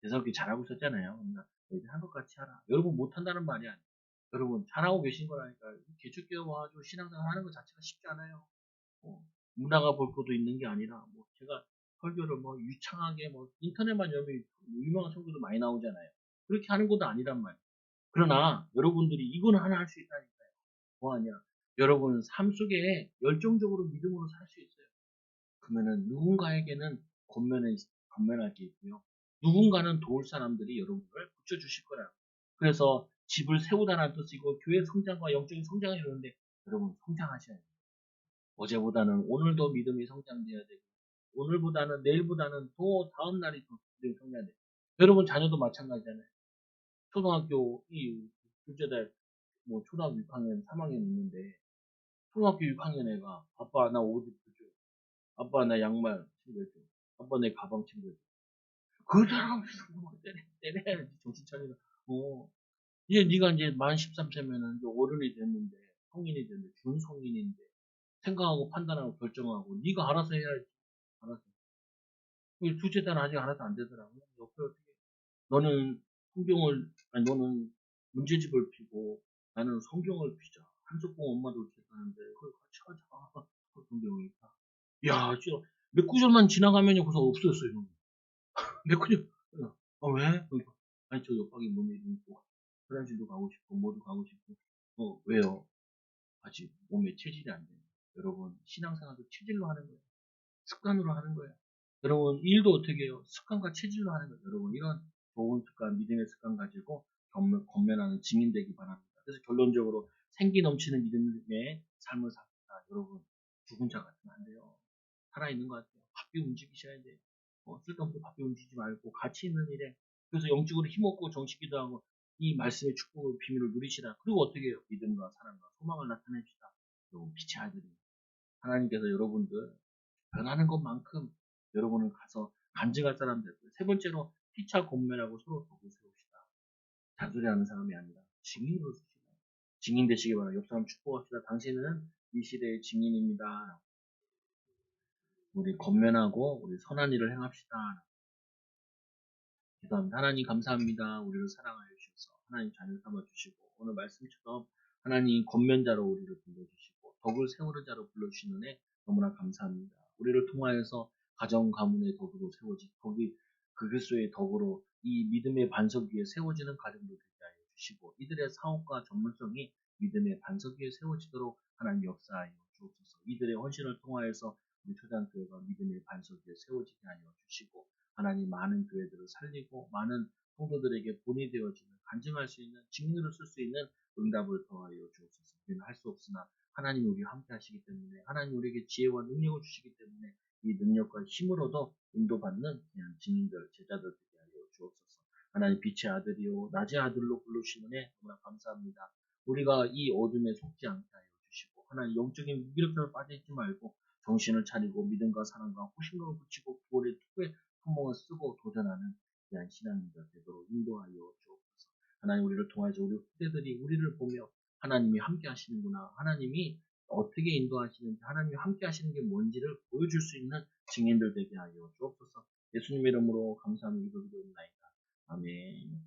대사롭게 잘하고 있었잖아요. 너희들 한 것 같이 하라. 여러분 못한다는 말이 아니에요. 여러분 잘하고 계신 거라니까 개척교회 와가지고 신앙생활 하는 것 자체가 쉽지 않아요. 뭐, 문화가 볼 것도 있는 게 아니라 뭐 제가 설교를 뭐 유창하게 뭐 인터넷만 열면 유명한 설교도 많이 나오잖아요. 그렇게 하는 것도 아니란 말이에요. 그러나 여러분들이 이거는 하나 할 수 있다니까요. 뭐하냐? 여러분 삶 속에 열정적으로 믿음으로 살 수 있어요. 그러면은 누군가에게는 권면할 게 있고요. 누군가는 도울 사람들이 여러분을 붙여주실 거라. 그래서 집을 세우다는 뜻이고 교회 성장과 영적인 성장을 이루는데 여러분 성장하셔야 돼요. 어제보다는 오늘도 믿음이 성장돼야 되고 오늘보다는 내일보다는 더 다음 날이 더 믿음이 성장돼야 돼요. 여러분 자녀도 마찬가지잖아요. 초등학교 이 둘째 달 뭐 초등학교 6학년, 3학년 있는데 초등학교 6학년 애가 아빠 나 옷 입혀줘. 아빠 나 양말 챙겨줘. 아빠 내 가방 챙겨줘. 그 사람에서 뭐 때려야지 정신 차리라. 어. 이제 네가 이제 만 13세면은 이제 어른이 됐는데 성인이 됐는데 준성인인데 생각하고 판단하고 결정하고 네가 알아서 해야지. 알아서. 그 둘째 딸은 아직 알아서 안 되더라고. 옆에 어떻게 너는 성경을 아니 너는 문제집을 피고 나는 성경을 피자. 한석봉 엄마도 이렇게 하는데 그걸 같이 하자. 그 성경을 야, 진짜 몇 구절만 지나가면요 벌써 없어졌어요. 몇 구절. 왜? 그러니까, 아니 저 옆방에 뭔 일이 있고 화장실도 가고 싶고 뭐도 가고 싶고 왜요? 아직 몸에 체질이 안 돼요. 여러분 신앙생활도 체질로 하는 거예요. 습관으로 하는 거예요. 여러분 일도 어떻게 해요? 습관과 체질로 하는 거예요. 여러분 이런 좋은 습관, 믿음의 습관 가지고 건면하는 증인 되기 바랍니다. 그래서 결론적으로 생기 넘치는 믿음의 삶을 삽시다. 여러분 죽은 자 같으면 안 돼요. 살아있는 것 같아요. 바삐 움직이셔야 돼요. 쓸데없이 바삐 움직이지 말고 가치 있는 일에 그래서 영적으로 힘없고 정식기도 하고 이 말씀의 축복의 비밀을 누리시라. 그리고 어떻게 해요? 믿음과 사랑과 소망을 나타냅시다. 여러분 빛의 아들이 하나님께서 여러분들 변하는 것만큼 여러분을 가서 간증할 사람 되고요. 세 번째로 피차 권면하고 서로 덕을 세웁시다. 잔소리하는 사람이 아니라 증인으로 쓰시다. 증인 되시기 바랍니다. 옆 사람 축복합시다. 당신은 이 시대의 증인입니다. 우리 권면하고 우리 선한 일을 행합시다. 기도합니다. 하나님 감사합니다. 우리를 사랑하여 주셔서 하나님 자녀 삼아 주시고 오늘 말씀처럼 하나님 권면자로 우리를 불러주시고 덕을 세우는 자로 불러주시는 애 너무나 감사합니다. 우리를 통하여서 가정 가문의 덕으로 세워지 거기 그리스도의 덕으로 이 믿음의 반석 위에 세워지는 가정도 되게 하여 주시고 이들의 사업과 전문성이 믿음의 반석 위에 세워지도록 하나님 역사하여 주옵소서. 이들의 헌신을 통하여서 우리 초장교회가 믿음의 반석 위에 세워지게 하여 주시고 하나님 많은 교회들을 살리고 많은 성도들에게 본이 되어지는 간증할 수 있는 증인으로 쓸 수 있는 응답을 더하여 주옵소서. 우리는 할 수 없으나 하나님이 우리와 함께 하시기 때문에 하나님 우리에게 지혜와 능력을 주시기 때문에 이 능력과 힘으로도 인도받는 그냥 증인들, 제자들 되게 하여 주옵소서. 하나님 빛의 아들이요 낮의 아들로 부르시는 너무나 감사합니다. 우리가 이 어둠에 속지 않게 하여 주시고 하나님 영적인 무기력함에 빠져있지 말고 정신을 차리고 믿음과 사랑과 호신경을 붙이고 구원의 투구에 품목을 쓰고 도전하는 귀한 신앙인들 되도록 인도하여 주옵소서. 하나님 우리를 통해서 우리 후대들이 우리를 보며 하나님이 함께 하시는구나. 하나님이 어떻게 인도하시는지 하나님이 함께 하시는 게 뭔지를 보여줄 수 있는 증인들 되게 하여 주옵소서. 예수님의 이름으로 감사하며 기도드리옵나이다. 아멘.